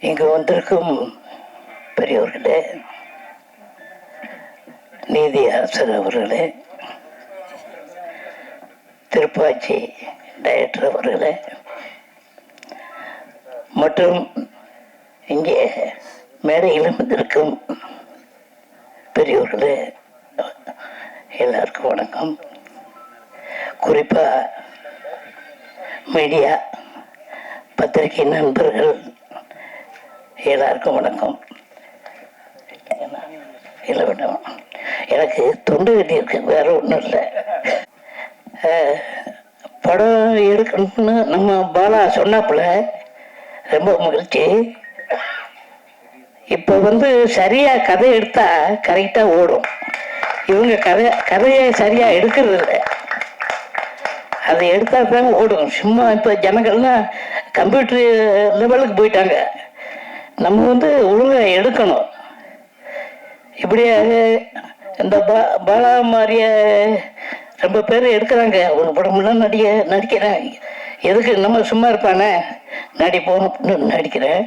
இங்கு வந்திருக்கும் பெரியவர்களே, நீதி அரசர் அவர்களே, திருப்பாச்சி டைரக்டர் அவர்களே, மற்றும் இங்கே மேடையில் வந்திருக்கும் பெரியவர்களே, எல்லாருக்கும் வணக்கம். குறிப்பாக மீடியா பத்திரிகை நண்பர்கள் எல்லாருக்கும் வணக்கம். இல்லை வேண்டாம், எனக்கு தொண்டு கட்டி இருக்கு, வேற ஒன்றும் இல்லை. படம் எடுக்கணும்னு நம்ம பாலா சொன்னாப்புல ரொம்ப மகிழ்ச்சி. இப்போ சரியா கதை எடுத்தா கரெக்டா ஓடும். இவங்க கதையை சரியா எடுக்கிறது இல்லை, அதை எடுத்தா தான் ஓடும். சும்மா இப்போ ஜனங்கள்லாம் கம்ப்யூட்டர் லெவலுக்கு போயிட்டாங்க. நம்ம ஒழுங்காக எடுக்கணும். இப்படியே இந்த பாலா மாதிரிய ரொம்ப பேர் எடுக்கிறாங்க. ஒரு படம்லாம் நடிக்கிறேன். எதுக்கு நம்ம சும்மா இருப்பானே, நடிப்போம் அப்படின்னு நடிக்கிறேன்.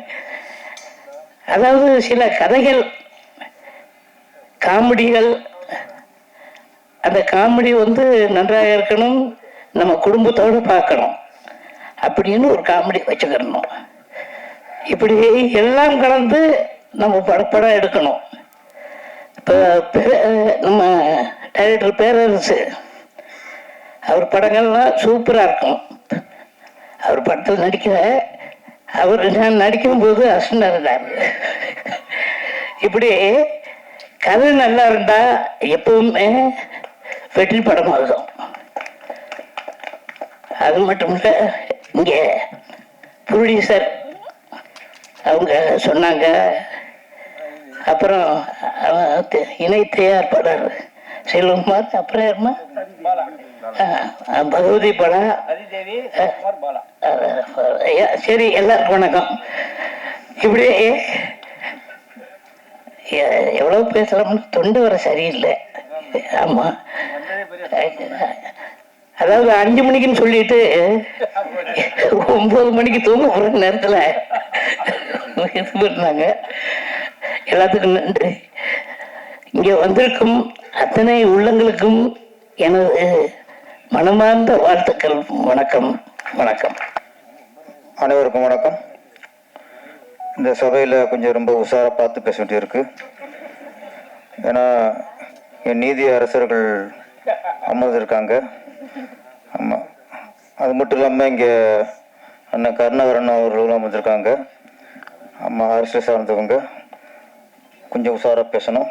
அதாவது சில கதைகள், காமெடிகள், அந்த காமெடி நன்றாக இருக்கணும், நம்ம குடும்பத்தோடு பார்க்கணும் அப்படின்னு ஒரு காமெடி வச்சுக்கிறணும். இப்படி எல்லாம் கலந்து நம்ம படம் எடுக்கணும். இப்போ நம்ம டைரக்டர் பேரரசு அவர் படங்கள்லாம் சூப்பராக இருக்கும். அவர் படத்தில் நான் நடிக்கும்போது அசனாக இருந்தார். இப்படி கதை நல்லா இருந்தா எப்பவுமே வெற்றி படமாக இருக்கும். அது மட்டும் இல்லை, இங்கே ப்ரொடியூசர் அவங்க சொன்னாங்க. அப்புறம் இணை தயாரிப்பாளர் செல்வகுமார், அப்புறம் யாருமா பகவதி படம். சரி, எல்லாருக்கும் வணக்கம். இப்படி எவ்வளவு பேசலாம்னு தொண்டு வர சரியில்லை. ஆமா, அதாவது 5 மணிக்குன்னு சொல்லிட்டு 9 மணிக்கு தூங்க போற நேரத்துல இருந்தாங்க. எல்லாத்துக்கும் நன்றி. இங்க வந்திருக்கும் அத்தனை உள்ளங்களுக்கும் எனது மனமார்ந்த வாழ்த்துக்கள். வணக்கம். வணக்கம். அனைவருக்கும் வணக்கம். இந்த சபையில் கொஞ்சம் ரொம்ப உஷாராக பார்த்து பேச வேண்டியிருக்கு. ஏன்னா என் நீதி அரசர்கள் அமர்ந்திருக்காங்க. ஆமாம், அது மட்டும் இல்லாமல் இங்கே அண்ணன் கருணாகரன் அவர்களும் அமர்ந்திருக்காங்க. ஆமாம், அரசியல் சார்ந்தவங்க, கொஞ்சம் உஷாராக பேசணும்.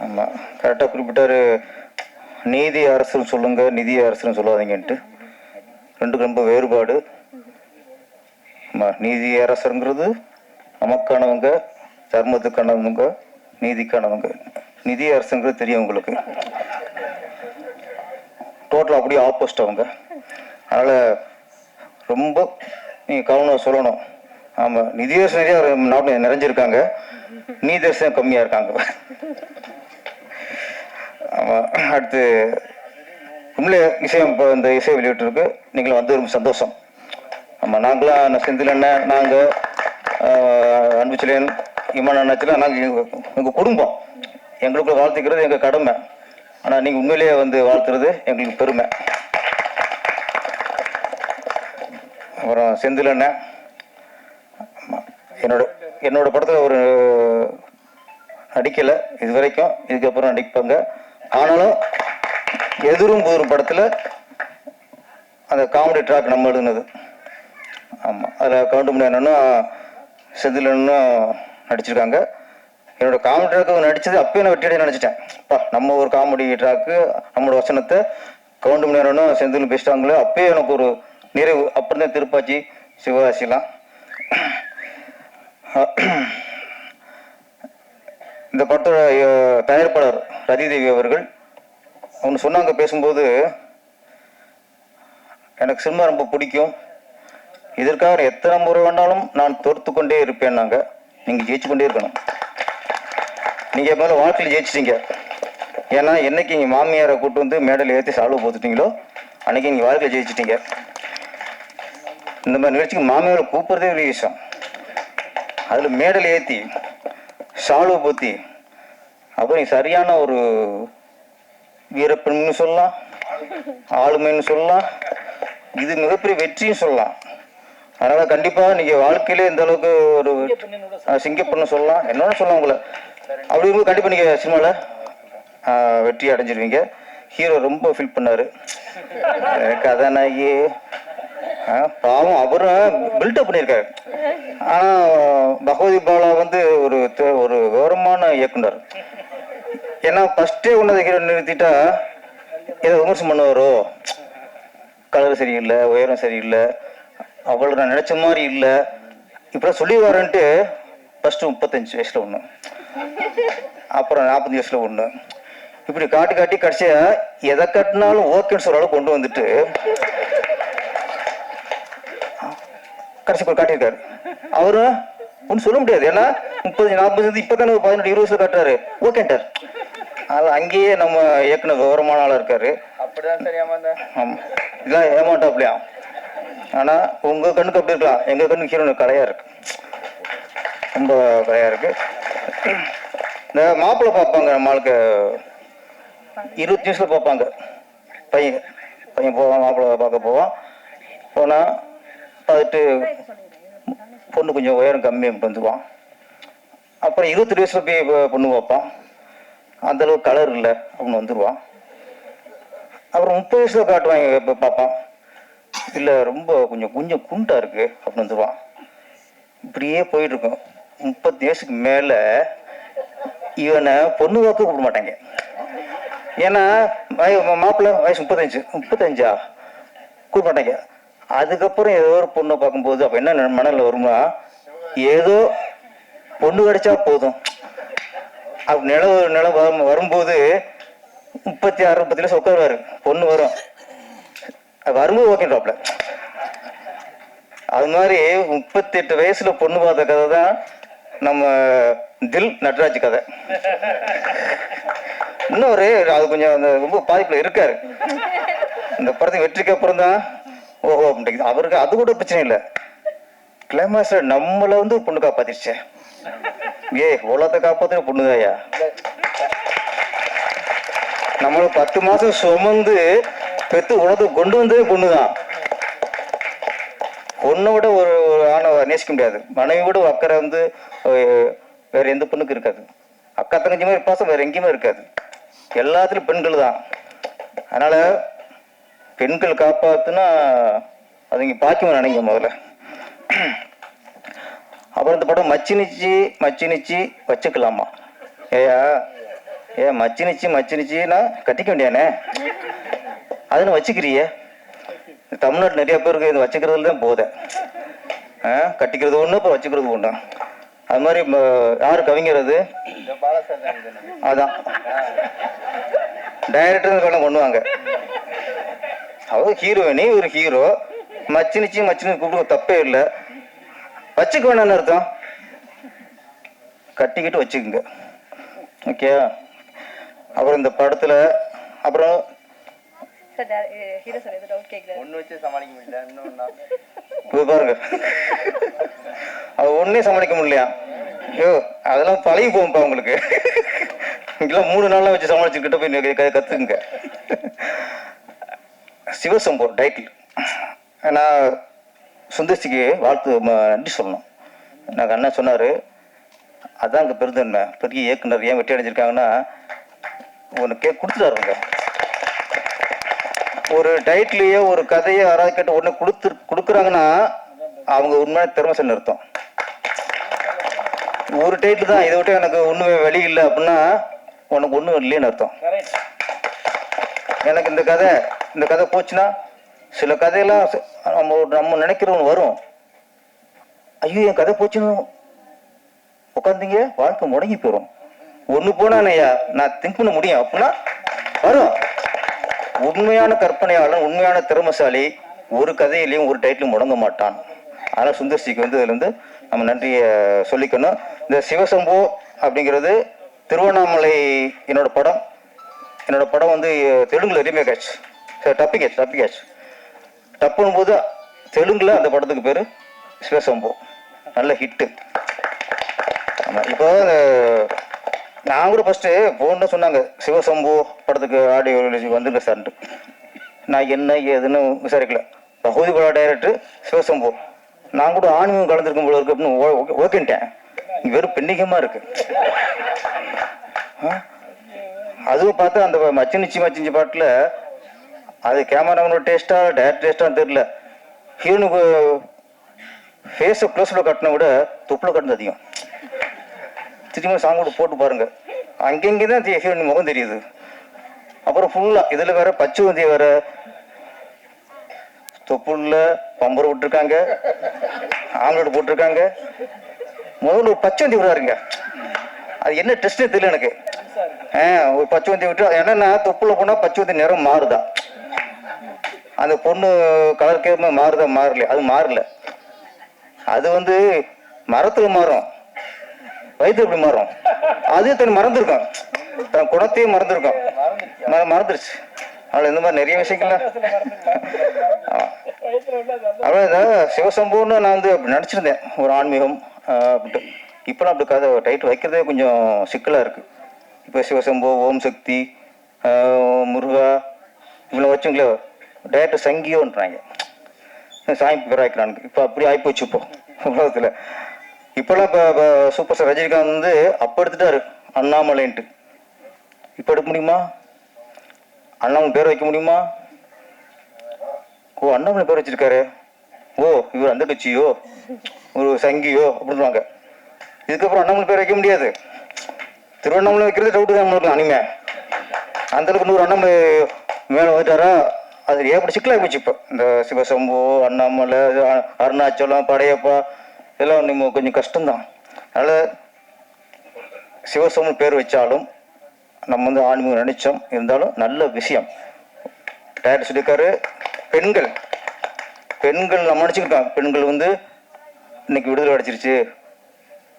ஆமாம், கரெக்டாக குறிப்பிட்டார். நீதி அரசுன்னு சொல்லுங்கள், நிதி அரசுன்னு சொல்லாதீங்கன்ட்டு. ரெண்டுக்கு ரொம்ப வேறுபாடு. நீதி அரசருங்கிறது நமக்கானவங்க, தர்மத்துக்கானவங்க, நீதிக்கானவங்க. நிதி அரசுங்கிறது தெரியும் உங்களுக்கு, டோட்டல் அப்படியே ஆப்போசிட் அவங்க. அதனால் ரொம்ப நீங்கள் கவனம் சொல்லணும். ஆமாம், நிதியரசு நிறையா நாட்டில் நிறைஞ்சிருக்காங்க, நீதியரசு கம்மியாக இருக்காங்க. ஆமாம், அடுத்து உண்மையிலே இசையம் இப்போ இந்த இசை வெளியிட்டிருக்கு. நீங்களும் ரொம்ப சந்தோஷம். ஆமாம், நாங்களாம் செந்தில் அண்ணன், நாங்கள் அன்புச்சலேன், இமான் அண்ணாச்சிலாம் நாங்கள் எங்கள் குடும்பம், எங்களுக்குள்ள வாழ்த்துக்கிறது எங்கள் கடமை. ஆனால் நீங்கள் உண்மையிலேயே வாழ்த்துறது எங்களுக்கு பெருமை. அப்புறம் செந்தில் அண்ணன் என்னோட படத்தில் ஒரு நடிக்கலை இது வரைக்கும், இதுக்கப்புறம் நடிப்பாங்க. ஆனாலும் எதிரும் புதிரும் படத்தில் அந்த காமெடி ட்ராக் நம்ம எழுதுனது. ஆமாம், அதில் கவுண்டமணி அண்ணனும் செந்தில் அண்ணனும் நடிச்சிருக்காங்க. என்னோட காமெடி ட்ராக்கு நடித்தது அப்பயே நான் வெற்றியடைய நினச்சிட்டேன். நம்ம ஒரு காமெடி ட்ராக்கு, நம்மளோட வசனத்தை கவுண்டமணி அண்ணனும் செந்திலும் பேசிட்டாங்களே, அப்பயே எனக்கு ஒரு நிறைவு. அப்புறம் தான் திருப்பாச்சி, சிவகாசிலாம். இந்த படத்தோட தயாரிப்பாளர் ரதிதேவி அவர்கள் அவங்க சொன்னாங்க பேசும்போது, எனக்கு சினிமா ரொம்ப பிடிக்கும், இதற்காக எத்தனை முறை வேணாலும் நான் தோர்த்து கொண்டே இருப்பேன். நாங்கள் நீங்கள் ஜெயிச்சு கொண்டே இருக்கணும். நீங்கள் மேலே வாழ்க்கையில் ஜெயிச்சிட்டீங்க. ஏன்னா என்னைக்கு நீங்கள் மாமியாரை கூட்டு மேடையில் ஏற்றி சால்வை போத்துட்டீங்களோ அன்னைக்கு நீங்கள் வாழ்க்கையில் ஜெயிச்சிட்டீங்க. இந்த மாதிரி நிகழ்ச்சிக்கு மாமியாரை கூப்பிட்றதே பெரிய விஷயம். அதில் மேடல் ஏற்றி ஷாலுவை போற்றி அப்புறம் சரியான ஒரு வீரப்பெண்னு சொல்லலாம், ஆளுமைன்னு சொல்லலாம், இது மிகப்பெரிய வெற்றியும் சொல்லலாம். அதனால் கண்டிப்பாக நீங்கள் வாழ்க்கையிலே இந்த அளவுக்கு ஒரு சிங்கப்பெண்ணு சொல்லலாம், என்னோட சொல்லலாம் உங்களை. அப்படி இருக்கும்போது கண்டிப்பாக நீங்கள் சினிமாவில் வெற்றி அடைஞ்சிருவீங்க. ஹீரோ ரொம்ப ஃபீல் பண்ணார், கதாநாயகி பாவம் அவரும் பில்டப் பண்ணியிருக்காரு. ஆனால் பகவதி பாலா வந்து ஒரு கௌரவமான இயக்குனர். ஏன்னா ஃபஸ்ட்டே ஒன்றதை ஹீரோ நிறுத்திட்டா ஏதோ விமர்சனம் பண்ணுவாரோ, கலர் சரியில்லை, உயரம் சரியில்லை, அவ்வளோ நான் நினச்ச மாதிரி இல்லை, இப்போ சொல்லி வரேன்ட்டு ஃபஸ்ட்டு 35 வயசில் ஒன்று, அப்புறம் 40 வயசில் ஒன்று, இப்படி காட்டி காட்டி கடைசியாக எதை கட்டினாலும் ஓகேன்னு சொல்கிற அளவுக்கு கொண்டு வந்துட்டு கடைசி போய் காட்டியிருக்காரு. அவரு ஒன்றும் சொல்ல முடியாது. ஏன்னா 30, 40 இப்போ தானே 18, 20 வயசுல காட்டுறாரு, ஓகேன்ட்டார். அது அங்கேயே நம்ம இயக்குனர் கௌரவமான ஆளாக இருக்காரு. அப்படிதான் சரி. ஆமாம், இதெல்லாம் ஏமாட்டாப்லையா. ஆனால் உங்கள் கண்ணுக்கு அப்படி இருக்கலாம், எங்கள் கண்ணுக்கு ஹீரோனுக்கு கலையாக இருக்கு, ரொம்ப கலையாக இருக்கு. இந்த மாப்பிள்ளை பார்ப்பாங்க, நம்மளுக்கு 20 நிமிஷத்தில் பார்ப்பாங்க. பையன் போவான், மாப்பிள்ளை பார்க்க போவான். போனால் பார்த்துட்டு பொண்ணு கொஞ்சம் உயரம் கம்மியாக வந்துடுவான். அப்புறம் 22 வயசுல போய் பொண்ணு பார்ப்பான், அந்தளவுக்கு கலர் இல்லை அப்படின்னு வந்துடுவான். அப்புறம் 30 வயசுல காட்டுவாங்க, இப்போ பார்ப்பான், இல்லை ரொம்ப கொஞ்சம் குண்டா இருக்கு அப்படின்னு வந்துடுவான். இப்படியே போயிட்டு இருக்கும். 30 வயசுக்கு மேலே இவனை பொண்ணு பார்க்க கூப்பிட மாட்டாங்க. ஏன்னா மாப்பிள்ளை வயசு 35 கூப்பிட மாட்டாங்க. அதுக்கப்புறம் ஏதோ ஒரு பொண்ணை பார்க்கும்போது அப்போ என்ன மனதில் வருமா, ஏதோ பொண்ணு கிடைச்சா போதும் அப்படி நிலம் வரும்போது 36, 30 வயசு உட்காருவாரு, பொண்ணு வரும், அது வரும்போது ஓகேன்றாப்ல. அது மாதிரி 38 வயசுல பொண்ணு பார்த்த கதை தான் நம்ம தில் நட்ராஜ் கதை. இன்னொரு அது கொஞ்சம் அந்த ரொம்ப பாதிப்புல இருக்காரு. இந்த படத்துக்கு வெற்றிக்கு அப்புறம் தான் ஓஹோ அப்படிங்குது. அவருக்கு அது கூட பிரச்சனை இல்லை, கிளைமாக்ஸ்ல நம்மளை வந்து பொண்ணு காப்பாத்திருச்சே, உலகத்தை காப்பாத்துற பொண்ணுதாயா, நம்மள 10 மாசம் சுமந்து பெத்து உலகத்துக்கு கொண்டு வந்ததே பொண்ணுதான். பொண்ணை விட ஒரு ஆணை நேசிக்க முடியாது, மனைவி விட அக்கறை வந்து வேற எந்த பொண்ணுக்கு இருக்காது. அக்கா தங்கச்சி மாதிரி பாசம் வேற எங்கேயுமே இருக்காது, எல்லாத்துலயும் பெண்கள் தான். அதனால பெண்கள் காப்பாத்துனா அது இங்க பாக்கியம் நினைங்க முதல்ல. அப்புறம் இந்த படம் மச்சினிச்சி வச்சுக்கலாமா, மச்சினிச்சின்னா கட்டிக்க வேண்டியானே, அதுன்னு வச்சுக்கிறிய. தமிழ்நாட்டு நிறைய பேருக்கு இது வச்சுக்கிறதுல தான் போதை, கட்டிக்கிறது ஒண்ணு அப்புறம் வச்சுக்கிறது ஒண்ணு. அது மாதிரி யாரு கவிஞர் அது, அதான் டைரக்டர் பண்ணுவாங்க. அவர் ஹீரோயினி, ஒரு ஹீரோ மச்சினிச்சி கூப்பிட்டு தப்பே இல்லை, வச்சுக்க வேணான்னு அர்த்தம், கட்டிக்கிட்டு வச்சுக்குங்க, ஓகே. அப்புறம் இந்த படத்துல அப்புறம் பாருங்க, அது ஒன்னே சமாளிக்க முடியலையா, ஐயோ அதெல்லாம் பழகி போகும்பா உங்களுக்கு, இங்கெல்லாம் 3 நாள்லாம் வச்சு சமாளிச்சுக்கிட்ட போய் கத்துக்குங்க. சிவசம்போ டைட்டில் நான் சுந்தர்சிக்கு வாழ்த்து நன்றி சொல்லணும். நாங்கள் அண்ணன் சொன்னார், அதான் அங்கே பெருந்தன்மை, பெரிய இயக்குனர் ஏன் வெற்றி அடைஞ்சிருக்காங்கன்னா உனக்கு கொடுத்துட்டாருங்க. ஒரு டைட்டிலையோ ஒரு கதையோ யாராவது கேட்டு உடனே கொடுக்குறாங்கன்னா அவங்க உண்மையான திறமைசல் அர்த்தம். ஒரு டைட்டில் தான், இதை விட்டு எனக்கு ஒன்றுமே வழி இல்லை அப்படின்னா உனக்கு ஒன்றும் இல்லைன்னு அர்த்தம். எனக்கு இந்த கதை போச்சுன்னா சில கதையெல்லாம் நம்ம நினைக்கிறவங்க வரும், ஐயோ என் கதை போச்சுன்னு உட்காந்தீங்க வாழ்க்கை முடங்கி போயிடும். ஒன்று போனா நான் திங்க் பண்ண முடியும் அப்படின்னா வரும். உண்மையான கற்பனையாளன், உண்மையான திறமைசாலி ஒரு கதையிலையும் ஒரு டைட்டிலும் முடங்க மாட்டான். அதனால் சுந்தர்சிக்கு வந்து இதுல இருந்து நம்ம நன்றியை சொல்லிக்கணும். இந்த சிவசம்போ அப்படிங்கிறது திருவண்ணாமலை என்னோட படம் வந்து தெலுங்குல ரீமேக் ஆச்சு, டப்பிங் டப்புன்னு போது தெலுங்குல அந்த படத்துக்கு பேரு சிவசம்போ, நல்ல ஹிட்டு. இப்போ நான் கூட ஃபர்ஸ்ட் போன்னு சொன்னாங்க சிவசம்பு படத்துக்கு ஆடியோ வந்துருங்க சார்ன்ட்டு. நான் என்ன ஏதுன்னு விசாரிக்கல. பகுதி பட டைரக்டர் சிவசம்பு, நான் கூட ஆன்மீகம் கலந்துருக்கும் போல இருக்கு அப்படின்னு ஓகேன்ட்டேன். வெறும் பெண்ணிகமா இருக்கு. அதுவும் பார்த்தா அந்த மச்சினிச்சி பாட்டில் அது கேமராமேனோட டேஸ்டா டேரக்டர் டேஸ்டான்னு தெரியல. ஹீரோனுக்கு ஃபேஸை க்ளோஸில் கட்டின விட தொப்பில் கட்டினது அதிகம். திரும்ப சாங் கூட போட்டு பாருங்க, அங்கங்கே தான் ஹீரோயின் முகம் தெரியுது. அப்புறம் ஃபுல்லாக இதில் வேற பச்சுவந்தி வேற, தொப்புள்ள பம்பரை விட்டுருக்காங்க, ஆம்லெட் போட்டிருக்காங்க. முதல்ல ஒரு பச்சுவந்தி விடாருங்க, அது என்ன டெஸ்ட்னே தெரியல எனக்கு. ஒரு பச்சுவந்தி விட்டு என்னன்னா தொப்புல போனால் பச்சுவந்தி நிறம் மாறுதா, அந்த பொண்ணு கலர் மாறுதா மாறல, அது மாறல. அது மரத்துல மாறும், வயிற்று எப்படி மாறும், அது தனி மறந்துருக்கும், தன் குணத்தையும் மறந்துருக்கும், மறந்துருச்சு. அவள் இந்த மாதிரி நிறைய விஷயங்கள்ல அவ்வளோ சிவசம்பூன்னு நான் அப்படி நடிச்சிருந்தேன், ஒரு ஆன்மீகம் அப்படின்ட்டு. இப்போலாம் அப்படி கதை டைட்டில் வைக்கிறதே கொஞ்சம் சிக்கலாக இருக்குது. இப்போ சிவசம்பு, ஓம் சக்தி, முருகா இவ்வளோ வச்சுங்களே டேரக்டர் சங்கியோன்றாங்க, சாமி பேர் ஆயிக்கிறானுங்க. இப்போ அப்படி ஆகிப்போச்சு இப்போ உலகத்தில். இப்போல்லாம் இப்போ சூப்பர் ஸ்டார் ரஜினிகாந்த் அப்போ எடுத்துட்டாரு அண்ணாமலைன்ட்டு. இப்போ எடுக்க முடியுமா? அண்ணாமலை பேர் வைக்க முடியுமா? ஓ அண்ணாமலை பேர் வச்சிருக்காரு, ஓ இவர் அந்த கட்சியோ ஒரு சங்கியோ அப்படின்வாங்க. இதுக்கப்புறம் அண்ணாமலை பேர் வைக்க முடியாது. திருவண்ணாமலை வைக்கிறது டவுட்டு தான் நம்மளுக்கு. அனிமே அந்த அளவுக்கு 100 அண்ணாமலை மேலே வந்துட்டாரா, அது ஏற்பட சிக்கலாகி போச்சு. இப்போ இந்த சிவசம்பு, அண்ணாமலை, அருணாச்சலம், படையப்பா இதெல்லாம் நம்ம கொஞ்சம் கஷ்டம்தான். அதனால் சிவசம்பு பேர் வச்சாலும் நம்ம ஆன்மீகம் நினைச்சோம், இருந்தாலும் நல்ல விஷயம். டேரக்டர் சொல்லியிருக்காரு, பெண்கள் நம்ம நினச்சிக்கிட்டோம் பெண்கள் இன்னைக்கு விடுதலை அடைச்சிருச்சு,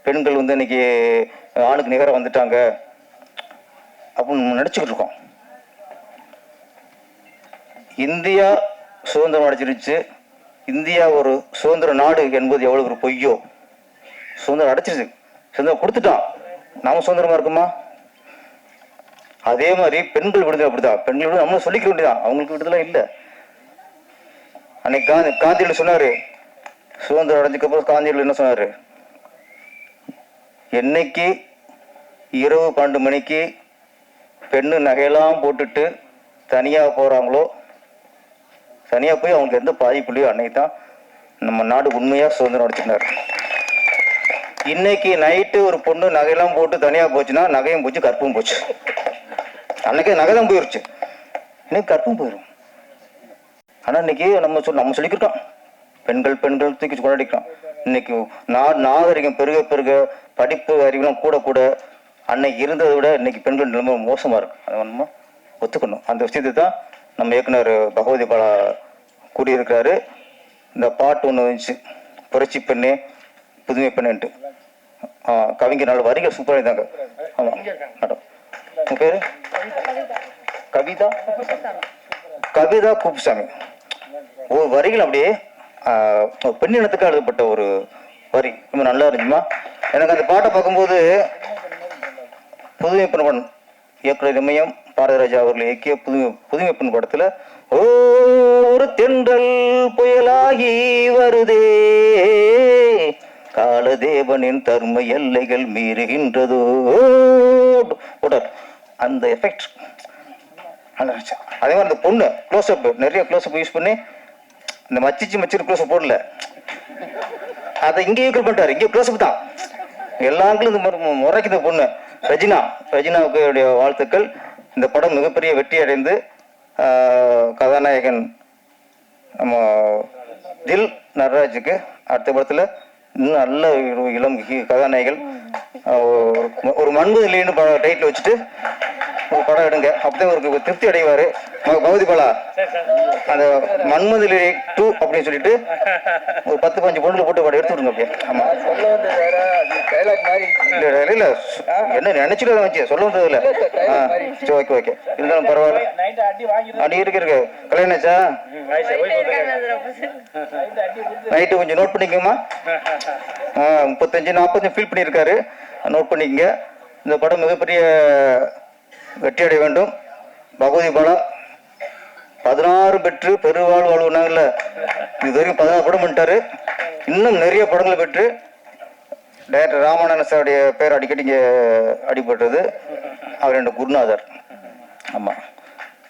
பெண்கள் இன்னைக்கு ஆணுக்கு நிகராக வந்துட்டாங்க அப்படின்னு நம்ம நினச்சிக்கிட்டு இருக்கோம். இந்தியா சுதந்திரம் அடைச்சிருச்சு, இந்தியா ஒரு சுதந்திர நாடு என்பது எவ்வளவு ஒரு பொய்யோ. சுதந்திரம் அடைச்சிருச்சு, சுதந்திரம் கொடுத்துட்டான், நாம சுதந்திரமா இருக்குமா? அதே மாதிரி பெண்கள் விடுதலை அப்படிதான். பெண்கள் விடுதலை நம்மளும் சொல்லிக்க வேண்டியதான், அவங்களுக்கு விடுதலை இல்லை. அன்னைக்கு காந்தியில் சொன்னாரு, சுதந்திரம் அடைஞ்சதுக்கப்புறம் காந்தியில் என்ன சொன்னாரு, என்னைக்கு இரவு 12 மணிக்கு பெண்ணு நகையெல்லாம் போட்டுட்டு தனியா போறாங்களோ, தனியா போய் அவங்களுக்கு எந்த பாதிப்புலையோ அன்னைக்கு தான் நம்ம நாடு உண்மையா சுதந்திரம் அடைச்சிருந்தாரு. இன்னைக்கு நைட்டு ஒரு பொண்ணு நகையெல்லாம் போட்டு தனியா போச்சுன்னா நகையும் போச்சு, கற்பும் போச்சு. அன்னைக்கே நகை தான் போயிருச்சு, இன்னைக்கு கற்பும் போயிடும். ஆனா இன்னைக்கு நம்ம சொல்லிக்கிட்டோம், பெண்கள் தூக்கி கொண்டாடிக்கிறோம். இன்னைக்கு நாகரிகம் பெருக படிப்பு அறிவுலாம் கூட அன்னைக்கு இருந்ததை விட இன்னைக்கு பெண்கள் நிலைமை மோசமா இருக்கு. அதை நம்ம ஒத்துக்கணும். அந்த விஷயத்தை தான் நம்ம இயக்குனர் பகவதி பாலா கூறியிருக்கிறாரு. இந்த பாட்டு ஒன்று வந்துச்சு, புரட்சி பெண்ணே புதுமை பெண்ணுன்ட்டு. கவிஞர் நல்ல வரிகள் சூப்பராக இருந்தாங்க. ஆமாம் மேடம், உங்க பேரு கவிதா குப்புசாமி. ஒரு வரிகள் அப்படியே பெண்ணினத்துக்கு எழுதப்பட்ட ஒரு வரி, ரொம்ப நல்லா இருந்துச்சுமா. எனக்கு அந்த பாட்டை பார்க்கும்போது புதுமை பெண் இயக்குனர் இமயம் பாரதிராஜா அவர்கள் இயக்கிய புதுமை பெண் படத்துல ஒரு தென்றல் புயலாகி வருதே, காலதேவனின் தர்ம எல்லைகள் மீறுகின்றதோ, அந்த எஃபெக்ட். அதே மாதிரி அந்த பொண்ணு க்ளோஸ்அப், நிறைய க்ளோஸ்அப் யூஸ் பண்ணி இந்த மச்சிரு க்ளோஸ்அப் போடல, அதை இங்கே ஈக்குவல் பண்ணிட்டாரு. இங்கே க்ளோஸ்அப் தான் எல்லாருக்கும் இந்த முறைக்குது பொண்ணு. ரஜினாவுக்கு வாழ்த்துக்கள். இந்த படம் மிகப்பெரிய வெற்றி அடைந்து கதாநாயகன் நம்ம தில் நடராஜுக்கு அடுத்த படத்துல இன்னும் நல்ல இளம் கதாநாயகர்கள் ஒரு மன்மதிலின்னு டைட்டில் வச்சுட்டு ஒரு படம் எடுங்க, அப்பதான் ஒரு திருப்தி அடைவாரு பகவதி பாலா. அந்த மன்மதிலி 2 அப்படின்னு சொல்லிட்டு ஒரு 10-15 பொண்ணுல போட்டு படம் எடுத்து விடுங்க அப்படியே. ஆமா இல்ல என்ன நினைச்சுட்டு வச்சு சொல்ல வந்தது இல்ல. ஓகே இருந்தாலும் பரவாயில்ல. அடி இருக்கு கல்யாணம் ஆச்சா? நைட்டு கொஞ்சம் நோட் பண்ணிக்கோமா. 35-40 ஃபீல் பண்ணியிருக்காரு. நோட் பண்ணிக்கங்க. இந்த படம் மிகப்பெரிய வெற்றி அடைய வேண்டும். பகவதி பாலா 16 பெற்று பெருவாழ் வாழ்வுனாங்கல்ல, இது வரைக்கும் 16 படம் பண்ணிட்டாரு. இன்னும் நிறைய படங்களை பெற்று டைரக்டர் ராமநாதன் சாருடைய பேர் அடிக்கடி இங்கே அடிபட்டது. அவர் என்னோட குருநாதர். ஆமாம்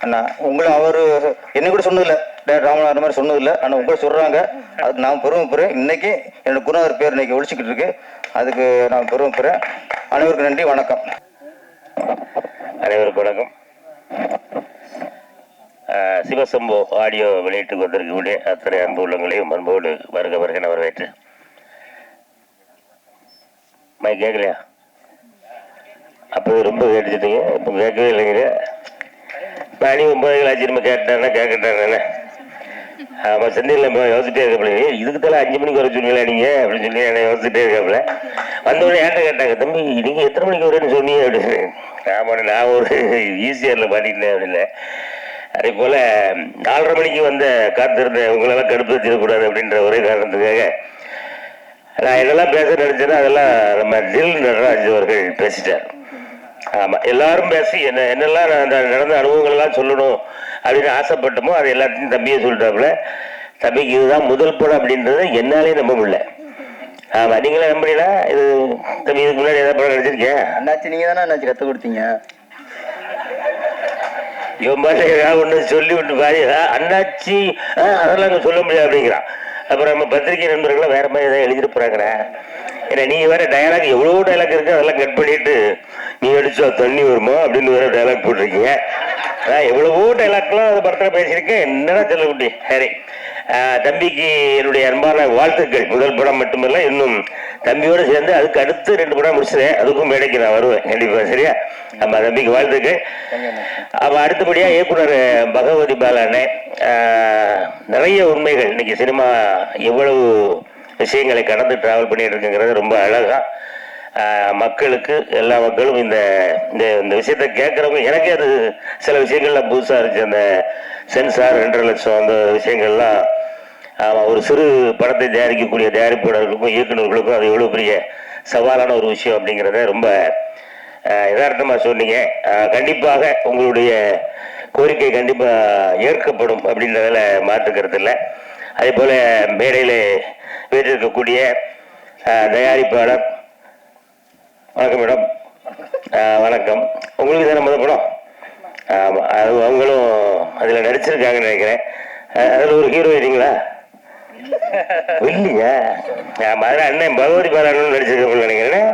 அண்ணா, உங்களை அவர் என்ன கூட சொன்னதில்லை, டைரக்டர் ராமநாதன் மாதிரி சொன்னதில்லை. ஆனால் உங்களை சொல்கிறாங்க, அதுக்கு நான் பெருமைப்படுறேன். இன்னைக்கு என்னோட குருநாதர் பேர் இன்னைக்கு ஒழிச்சிக்கிட்டு இருக்கு, அதுக்கு நான் பெருமைப்படுறேன். அனைவருக்கும் நன்றி, வணக்கம். அனைவருக்கும் வணக்கம். சிவசம்போ ஆடியோ வெளியிட்டு வந்திருக்கக்கூடிய அத்தனை அன்பு உள்ளங்களையும் அன்போடு வருக வருக வரவேற்று. மை கேட்கலையா? அப்போ ரொம்ப கேட்டுச்சிட்டீங்க, இப்போ கேட்கவே இல்லைங்க. மணி 9 ஆச்சு, நம்ம கேட்கட்டானே. ஆமாம், சென்னையில் இப்போ யோசிச்சுட்டே இருக்கப்பல, இதுக்கு தலை 5 மணிக்கு வர சொன்னீங்களா நீங்கள் அப்படின்னு சொல்லி என்னை யோசிச்சுட்டே இருக்காப்புல. வந்தோடனே ஏன்ட்ட கேட்டாங்க, தம்பி நீங்கள் எத்தனை மணிக்கு வரேன்னு சொன்னீங்க அப்படின்னு. ஆமாம், நான் ஒரு ஈஸியரில் பாடிட்டேன் அப்படின்னு. அதே போல் 4:30 மணிக்கு வந்த காத்திருந்தேன், உங்களெல்லாம் கடுப்பு வச்சிடக்கூடாது அப்படின்ற ஒரே காரணத்துக்காக நான் என்னெல்லாம் பேச நினைச்சேன்னா அதெல்லாம் நம்ம தில் நடராஜ் அவர்கள் பேசிட்டார். ஆமாம், எல்லாரும் பேசி என்னெல்லாம் அந்த நடந்த அனுபவங்கள்லாம் சொல்லணும் அப்படின்னு ஆசைப்பட்டோமோ அது எல்லாத்தையும் தம்பியே சொல்லிட்டாப்புல. தம்பிக்கு இதுதான் முதல் படம் அப்படின்றத என்னாலே நம்ப முடியல. ஆமாம், நீங்களே நம்புறீங்களா? இது தம்பி இதுக்கு முன்னாடி ஏதாவது படம் நடிச்சிருக்கேன்? அண்ணாச்சி நீங்கள் தானே அண்ணாச்சி கற்றுக் கொடுத்தீங்க. இவன் பாட்டு ஏதாவது ஒன்று சொல்லி விட்டு பாரு, அண்ணாச்சி அதெல்லாம் அங்கே சொல்ல முடியாது அப்படிங்கிறான். அப்புறம் நம்ம பத்திரிகை நண்பர்கள்லாம் வேற மாதிரி ஏதாவது எழுதிட்டு போறாங்கிறேன். ஏன்னா நீங்க வேற டயலாக் எவ்வளோ டைலாக் இருக்கு, அதெல்லாம் கட் பண்ணிட்டு நீ அடிச்சா தண்ணி வருமா அப்படின்னு வேற டைலாக் போட்டிருக்கீங்க. எவ்வளவோ டைலாக்லாம் அந்த படத்தில் பேசியிருக்கேன். என்னடா சொல்ல முடியும். சரி, தம்பிக்கு என்னுடைய அன்பான வாழ்த்துக்கள். முதல் படம் மட்டுமல்ல, இன்னும் தம்பியோடு சேர்ந்து அதுக்கு அடுத்து 2 படம் முடிச்சிட்டேன். அதுக்கும் மேடைக்கு நான் வருவேன் கண்டிப்பா. சரியா? ஆமா, தம்பிக்கு வாழ்த்துக்கள். அவன் அடுத்தபடியா இயக்குனர் பகவதி பாலானே, நிறைய உண்மைகள் இன்னைக்கு சினிமா எவ்வளவு விஷயங்களை கடந்து டிராவல் பண்ணிட்டு இருக்குங்கிறது ரொம்ப அழகா மக்களுக்கு, எல்லா மக்களும் இந்த இந்த விஷயத்த கேட்குறவங்க, எனக்கே அது சில விஷயங்கள்லாம் புதுசாக இருந்துச்சு. அந்த சென்சார் 2.5 லட்சம் அந்த விஷயங்கள்லாம் ஒரு சிறு படத்தை தயாரிக்கக்கூடிய தயாரிப்பாளர்களுக்கும் இயக்குநர்களுக்கும் அது எவ்வளோ பெரிய சவாலான ஒரு விஷயம் அப்படிங்கிறத ரொம்ப யதார்த்தமாக சொன்னீங்க. கண்டிப்பாக உங்களுடைய கோரிக்கை கண்டிப்பாக ஏற்கப்படும் அப்படின்றதில் மாற்றுக்கிறது இல்லை. அதே போல் மேடையில் வீட்டிருக்கக்கூடிய தயாரிப்பாளர், வணக்கம் மேடம். வணக்கம். உங்களுக்கு தானே முதல் படம்? ஆமாம், அது அவங்களும் அதில் நடிச்சிருக்காங்கன்னு நினைக்கிறேன். அதில் ஒரு ஹீரோயினிங்களா? இல்லைங்க. ஆமாம், அதில் அண்ணன் பகவதி பாலான்னு நடிச்சிருக்கோம்னு நினைக்கிறேன்.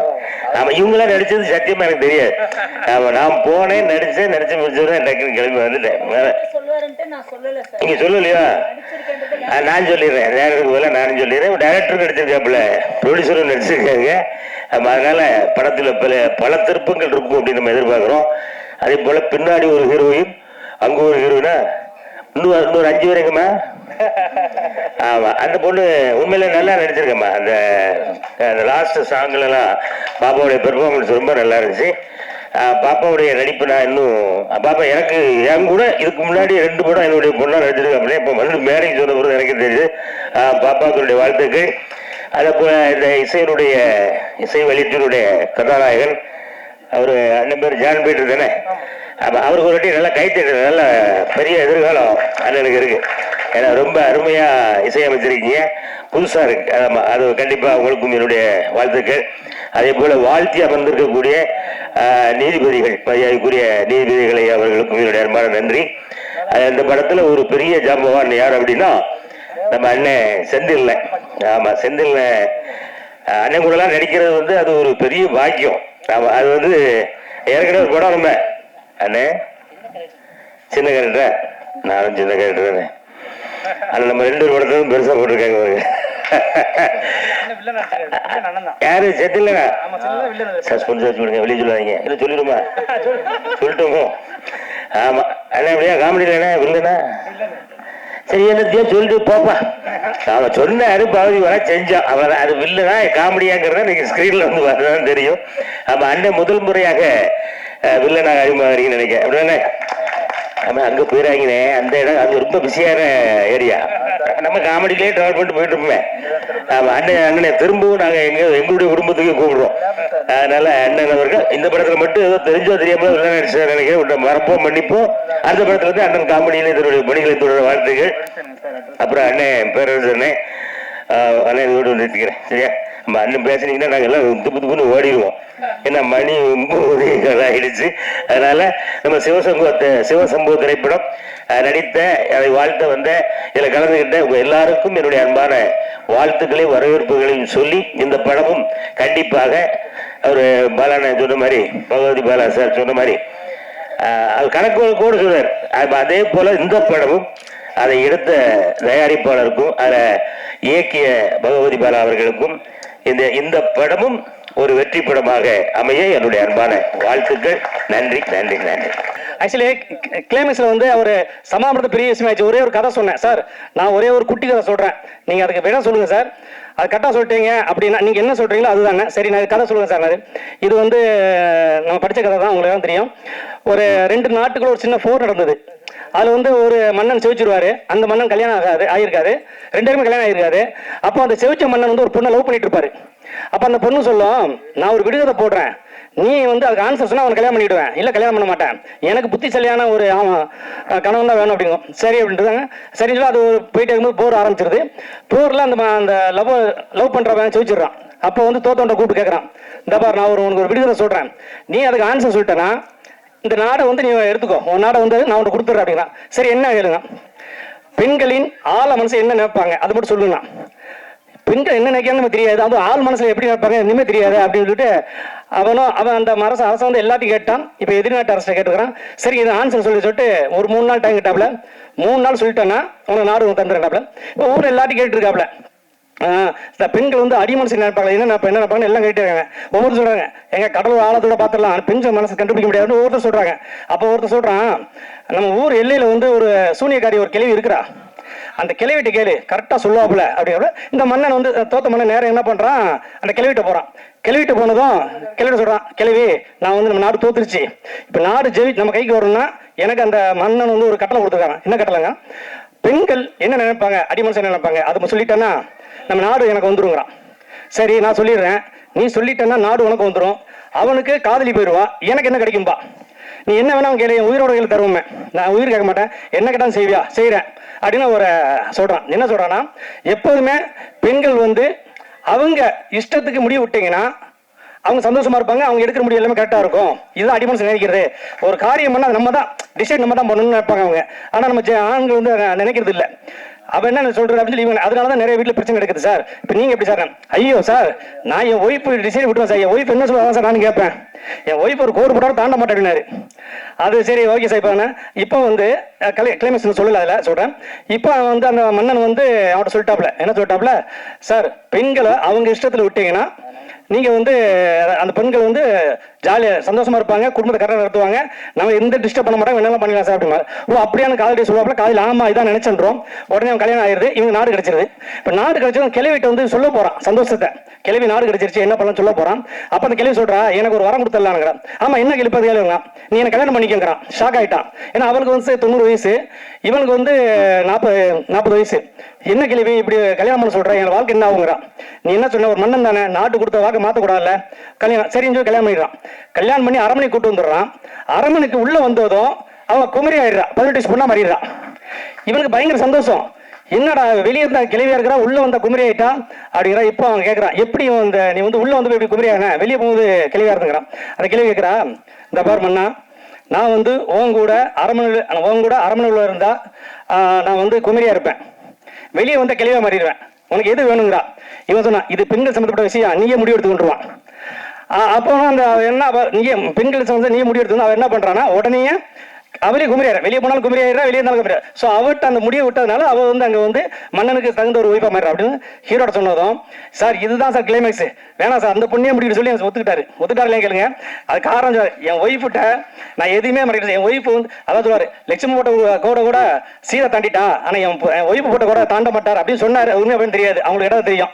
ஆமாம், இவங்களாம் நடிச்சது சத்தியமாக எனக்கு தெரியாது. ஆமாம், நான் போனேன், நடிச்சு முடிச்சதுதான் டக்குன்னு கிளம்பி வந்துட்டேன். நீங்க சொல்லலையா? நான் சொல்லிடுறேன், டேரக்டருக்கு போல நானும் சொல்லிடுறேன். டேரக்டரும் நடிச்சிருக்காப்புல, ப்ரொடியூசரும் நடிச்சிருக்காங்க. அதனால படத்தில் பல திருப்பங்கள் இருக்கும் அப்படின்னு நம்ம எதிர்பார்க்குறோம். அதே போல பின்னாடி ஒரு ஹீரோயின், அங்க ஒரு ஹீரோயினா, இன்னொரு 5 பேருங்கம்மா. ஆமா, அந்த பொண்ணு உண்மையில நல்லா நடிச்சிருக்கம்மா. அந்த லாஸ்ட் சாங்லாம் பாப்பாவுடைய பெர்ஃபார்மன்ஸ் ரொம்ப நல்லா இருந்துச்சு. பாப்பாவுடைய நடிப்பு நான் இன்னும் பாப்பா எனக்கு என் கூட இதுக்கு முன்னாடி 2 படம் என்னுடைய பொண்ணா நடிச்சிருக்கேன். அப்படியே இப்போ வந்து மேடைக்கு சொன்ன பொழுது எனக்கு தெரியுது. பாப்பாவுடைய வாழ்த்துக்கள். அதே போல இந்த இசை வெளியீட்டினுடைய கதாநாயகன் அவர் அண்ணன் பேர் ஜான் பீட்டர் தானே? அவருக்கு ஒரு வாட்டி நல்லா கைத்தட்டு, நல்ல பெரிய எதிர்காலம் அண்ணனுக்கு இருக்கு. ஏன்னா ரொம்ப அருமையா இசையமைச்சிருக்கீங்க, புதுசா இருக்கு. அது கண்டிப்பா உங்களுக்கும் என்னுடைய வாழ்த்துக்கள். அதே போல வாழ்த்தி அமர்ந்திருக்கக்கூடிய நீதிபதிகள், மரியாதைக்குரிய நீதிபதிகளை அவர்களுக்கும் என்னுடைய அன்பான நன்றி. அந்த படத்துல ஒரு பெரிய ஜாம்பவான் யார் அப்படின்னா நம்ம அண்ணன் செந்தில். ஆமா, செந்தில் அண்ணன் கூட எல்லாம் நடிக்கிறது வந்து அது ஒரு பெரிய பாக்கியம். ஆமா, அது வந்து ஏற்கனவே ஒரு படம் நம்ம அண்ணே சின்ன கேரக்டர், நானும் சின்ன கேரக்டர். ஆனா நம்ம 2 படத்தையும் பெருசா போட்டிருக்காங்க. யாரு செத்தில்ல சஸ்பென்ஸ் வச்சு விடுங்க, வெளியே சொல்லுவாங்க. இல்லை சொல்லிடுமா? சொல்லிட்டோமோ? ஆமா அண்ணா, அப்படியா காமெடியில வில்லனா? சரி, என்னத்தையும் சொல்லிட்டு போப்பா. அவன் சொன்னாரு, பகுதி வர செஞ்சான். அவன் அது வில்லனா காமெடியாங்கிறத நீங்க ஸ்கிரீன்ல வந்து வரதான் தெரியும். ஆமா, அண்ணன் முதல் முறையாக வில்லனாக அறிமுகமாகிறீங்கன்னு நினைக்கிறேன். அப்படிதானே? ஆமா அங்க போயிடாங்கண்ணே. அந்த இடம் அது ரொம்ப பிஸியான ஏரியா. நம்ம காமெடியிலே ட்ராவல் பண்ணிட்டு போயிட்டு இருப்போமே. ஆமா அண்ணனை திரும்பவும் நாங்க எங்களுடைய குடும்பத்துக்கு கூப்பிடுறோம். அதனால அண்ணன் அவர்கள் இந்த படத்துல மட்டும் ஏதோ தெரிஞ்சோ தெரியாம நினைக்கிறேன். மறப்போம் மன்னிப்போம். அந்த படத்துல இருந்து அண்ணன் காமெடியில இதனுடைய பணிகளை தொடர வாழ்த்துகள். அப்புறம் அண்ணன் பேரரசு அண்ணன் வீடு நிறுத்திக்கிறேன். சரியா? நம்ம அண்ணன் பேசுனீங்கன்னா நாங்கள் எல்லாம் துப்புன்னு ஓடிடுவோம். ஏன்னா மணி 9 ஆயிடுச்சு. அதனால நம்ம சிவசம்பவ திரைப்படம் நடித்த அதை வாழ்த்த வந்த இதில் கலந்துகிட்ட உங்க எல்லாருக்கும் என்னுடைய அன்பான வாழ்த்துக்களையும் வரவேற்புகளையும் சொல்லி இந்த படமும் கண்டிப்பாக அவர் பாலாண்ணன் சொன்ன மாதிரி பகவதி பாலா சார் சொன்ன மாதிரி அது கணக்கு கூட சொன்னார். அதே போல இந்த படமும் அதை எடுத்த தயாரிப்பாளருக்கும் அதை இயக்கிய பகவதி பாலா அவர்களுக்கும் இந்த படமும் ஒரு வெற்றி படமாக அமைய என்னுடைய அன்பான வாழ்த்துக்கள். நன்றி நன்றி நன்றி. ஆக்சுவலி கிளைமேக்ஸ்ல வந்து அவர் சமாமரத்தை பெரிய விஷயமாச்சு. ஒரே ஒரு கதை சொன்னேன் சார், நான் ஒரே ஒரு குட்டி கதை சொல்றேன், நீங்க அதுக்கு வேணா சொல்லுங்க சார். அது கரெக்டாக சொல்லிட்டீங்க அப்படின்னா நீங்க என்ன சொல்றீங்களோ அதுதானே. சரி நான் கதை சொல்லுங்க சார். இது வந்து நம்ம படித்த கதை தான், உங்களுக்கு தான் தெரியும். ஒரு 2 நாட்டுக்குள்ள ஒரு சின்ன போர் நடந்தது. அதில் வந்து ஒரு மன்னன் செவிச்சிருவாரு. அந்த மன்னன் கல்யாணம் ஆகியிருக்காரு. 2 பேருமே கல்யாணம் ஆகியிருக்காரு. அப்போ அந்த செவிச்ச மன்னன் வந்து ஒரு பொண்ணை லவ் பண்ணிட்டு இருப்பாரு. அப்போ அந்த பொண்ணு சொல்லும், நான் ஒரு விடுதலை போடுறேன், நீ வந்து அதுக்கு ஆன்சர் சொன்னா அவனை கல்யாணம் பண்ணிவிடுவேன், இல்லை கல்யாணம் பண்ண மாட்டேன், எனக்கு புத்திசாலியான ஒரு கணவன் தான் வேணும் அப்படிங்கும். சரி அப்படின்ட்டுதாங்க. சரின்னு சொல்லி அது போயிட்டே இருக்கும்போது போர் ஆரம்பிச்சிருது. போரில் அந்த லவ் பண்ணுறவன் செவிச்சிடுறான். அப்போ வந்து தோத்தவன்ட்ட கூப்பிட்டு கேட்குறான், இந்த பார் நான் உனக்கு ஒரு விடுதலை சொல்கிறேன், நீ அதுக்கு ஆன்சர் சொல்லிட்டேன்னா இந்த நாடை வந்து நீ எடுத்துக்கோ, உன் நாடை வந்து நான் உன்னை கொடுத்துட்றேன் அப்படின்னா. சரி என்ன கேளுங்க, பெண்களின் ஆழ மனசு என்ன நினைப்பாங்க அது மட்டும் சொல்லுங்க. பெண்கள் என்ன நினைக்கிறான்னு நமக்கு தெரியாது, அதுவும் ஆள் மனசுல எப்படி நினைப்பாங்க இனிமே தெரியாது அப்படின்னு சொல்லிட்டு அவன் அந்த அரசன் வந்து எல்லாத்தையும் கேட்டான். இப்போ எதிர்நாட்டு அரசை கேட்டுக்கிறான். சரி இது ஆன்சர் சொல்லிட்டு ஒரு 3 நாள் டைம் கேட்டாப்ல. 3 நாள் சொல்லிட்டேன்னா உனக்கு நாடு தந்துடுறாப்ல. இப்போ ஊர் எல்லாத்தையும் கேட்டு இருக்காப்ல. பெண்கள் வந்து அடி மனசு நினைப்பாங்க, என்ன நினைப்பாங்க எல்லாம் கேட்டு இருக்காங்க. ஒவ்வொருத்தர் சொல்றாங்க, எங்க கடவுள் ஆழத்தோட பார்த்துடலாம், பெண்கள் மனசு கண்டுபிடிக்க முடியாது ஒவ்வொருத்தர் சொல்றாங்க. அப்போ ஒருத்தர் சொல்றான், நம்ம ஊர் எல்லையில வந்து ஒரு சூனியக்காரி ஒரு கிழவி இருக்கிறா, அந்த கிழவிட்ட கேளு கரெக்டா சொல்லுவாப்புல அப்படிங்கிற. இந்த மன்னன் வந்து தோத்த மன்னன் நேரம் என்ன பண்றான், அந்த கிழவிட்ட போறான். கிழவிட்ட போனதும் கிழவிட்ட சொல்றான், கிழவி நான் வந்து நம்ம நாடு தோத்துருச்சு, இப்ப நாடு நம்ம கைக்கு வரணும்னா எனக்கு அந்த மன்னன் வந்து ஒரு கட்டளை கொடுத்துருக்காங்க. என்ன கட்டளைங்க, பெண்கள் என்ன நினைப்பாங்க அடி மனசு என்ன நினைப்பாங்க அது சொல்லிட்டேன்னா நம்ம நாடு எனக்கு வந்துருங்கிறான். சரி நான் சொல்லிடுறேன், நீ சொல்லிட்டேன்னா நாடு உனக்கு வந்துடும், அவனுக்கு காதலி போயிடுவா, எனக்கு என்ன கிடைக்கும்பா, நீ என்ன வேணா கேளு, என் உயிரோட கையில் தருவோமே, நான் உயிர் கேட்க மாட்டேன், என்ன கேட்டாலும் செய்வியா, செய்கிறேன் அப்படின்னு ஒரு சொல்றான். என்ன சொல்றான்னா, எப்போதுமே பெண்கள் வந்து அவங்க இஷ்டத்துக்கு முடிவு விட்டீங்கன்னா அவங்க சந்தோஷமா இருப்பாங்க, அவங்க எடுக்கிற முடிவு எல்லாமே கரெக்டா இருக்கும். இதுதான் அடிமனசு நினைக்கிறது. ஒரு காரியம் பண்ணா நம்ம தான் டிசைட் நம்ம தான் பண்ணணும்னு நினைப்பாங்க அவங்க. ஆனா நம்ம ஆண்கள் வந்து நினைக்கிறது இல்லை. அவன் என்ன சொல்றது அப்படின்னு சொல்லி இவங்க அதனாலதான் நிறைய வீட்டுல பிரச்சனை நடக்குது சார். இப்ப நீங்க எப்படி சார், ஐயோ சார் நான் என் ஒய்ஃப் டிசைட் விட்டுவேன் சார், என் ஒய்ஃப் என்ன சொல்லுவாங்க சார் நான் கேட்பேன், என் ஒய்ஃப் ஒரு கோடு போட்டாலும் தாண்ட மாட்டேன்னாரு. அது சரி ஓகே சார். இப்போ வந்து கிளைமேக்ஸ் சொல்லல அதில் சொல்றேன். இப்போ வந்து அந்த மன்னன் வந்து அவட்ட சொல்லிட்டாப்ல, என்ன சொல்லிட்டாப்ல, சார் பெண்களை அவங்க இஷ்டத்துல விட்டீங்கன்னா நீங்க வந்து அந்த பெண்கள் வந்து ஜாலியா சந்தோஷமா இருப்பாங்க, குடும்பத்தை கரெக்டாக நடத்துவாங்க, நம்ம எந்த டிஸ்டர்ப் பண்ண மாட்டாங்க, என்னெல்லாம் பண்ணலாம் சார் அப்படின்னா. ஓ அப்படியான காதலியை சொல்லுவாப்புல. காதல் ஆமா இதான் நினைச்சோம். உடனே அவன் கல்யாணம் ஆயிருது, இவங்க நாடு கிடைச்சிருது. இப்போ நாடு கிடைச்சவங்க கிளவிட்ட வந்து சொல்ல போறான் சந்தோஷத்தை, கிளவி நாடு கிடைச்சிருச்சு என்ன பண்ணலாம் சொல்ல போறான். அப்ப அந்த கிளவி சொல்றா, எனக்கு ஒரு வரம் கொடுத்துடலாங்கிறான். ஆமா என்ன கிளப்பது கேளுங்க, நீ எனக்கு கல்யாணம் பண்ணிக்கிறான். ஷாக் ஆயிட்டான். ஏன்னா அவனுக்கு வந்து 90 வயசு, இவனுக்கு வந்து 40 வயசு. என்ன கிளவி இப்படி கல்யாணம் பண்ண சொல்ற, என் வாழ்க்கை என்ன ஆகுங்கிறான். நீ என்ன சொன்ன, ஒரு மன்னன் தானே, நாட்டு கொடுத்த வாக்கு மாற்றக்கூடாதுல்ல, கல்யாணம் சரின்னு சொல்லி கல்யாணம் பண்ணிடுறான். கல்யாணம் பண்ணி அரமனை கூட்டு வந்துடுறான். அரமனைக்கு உள்ள வந்ததும் அவன் குமரி ஆயிடுறான், 18 வயசு பொண்ணா மாறிடுறான். இவனுக்கு பயங்கர சந்தோஷம். என்னடா வெளியே இருந்தா கிளவியா இருக்கிறா, உள்ள வந்தா குமரி ஆயிட்டா அப்படிங்கிறா. இப்போ அவன் கேட்கறான், எப்படி நீ வந்து உள்ள வந்து எப்படி குமரி ஆன, வெளியே போகும்போது கிளவியா இருந்துங்கிறான். அந்த கிளவி கேட்கிறா, இந்த பார் மன்னா, நான் வந்து உன் கூட அரமனையில் இருந்தா நான் வந்து குமரியா இருப்பேன், வெளியே வந்த கிளவியா மாறிடுவேன், உனக்கு எது வேணுங்கிறா. இவன் சொன்னா, இது பெண்கள் சம்பந்தப்பட்ட விஷயம், நீயே முடிவு எடுத்து கொண்டுருவான். அப்போ அந்த என்ன நீங்க பெண்கள் சம்பந்தம் நீ முடிவு எடுத்து அவன் என்ன பண்றான்னா, உடனே அவரே குமரியாரு, வெளியே போனாலும் குமரியாயிரா, வெளியே இருந்தாலும் குமரியாரு. ஸோ அவர்கிட்ட அந்த முடிவை விட்டதுனால அவ வந்து அங்கே வந்து மன்னனுக்கு தகுந்த ஒரு ஒய்ஃபா மாறா அப்படின்னு ஹீரோட சொன்னதும், சார் இதுதான் சார் கிளைமேக்ஸ், வேணாம் சார் அந்த பொண்ணையே முடிவு சொல்லி எனக்கு ஒத்துக்கிட்டாரு கேளுங்க. அது காரணம் சார், என் ஒய்ஃப்கிட்ட நான் எதுவுமே மறைக்கிறேன். என் ஒய்ஃப் வந்து அதான் சொல்லுவார், லட்சுமி போட்ட கூட சீதை தாண்டிட்டா, ஆனால் என் ஒய்ஃப் போட்ட கூட தாண்ட மாட்டார் அப்படின்னு சொன்னார். உண்மை அப்படின்னு தெரியாது, அவங்களுக்கு இடம் தெரியும்.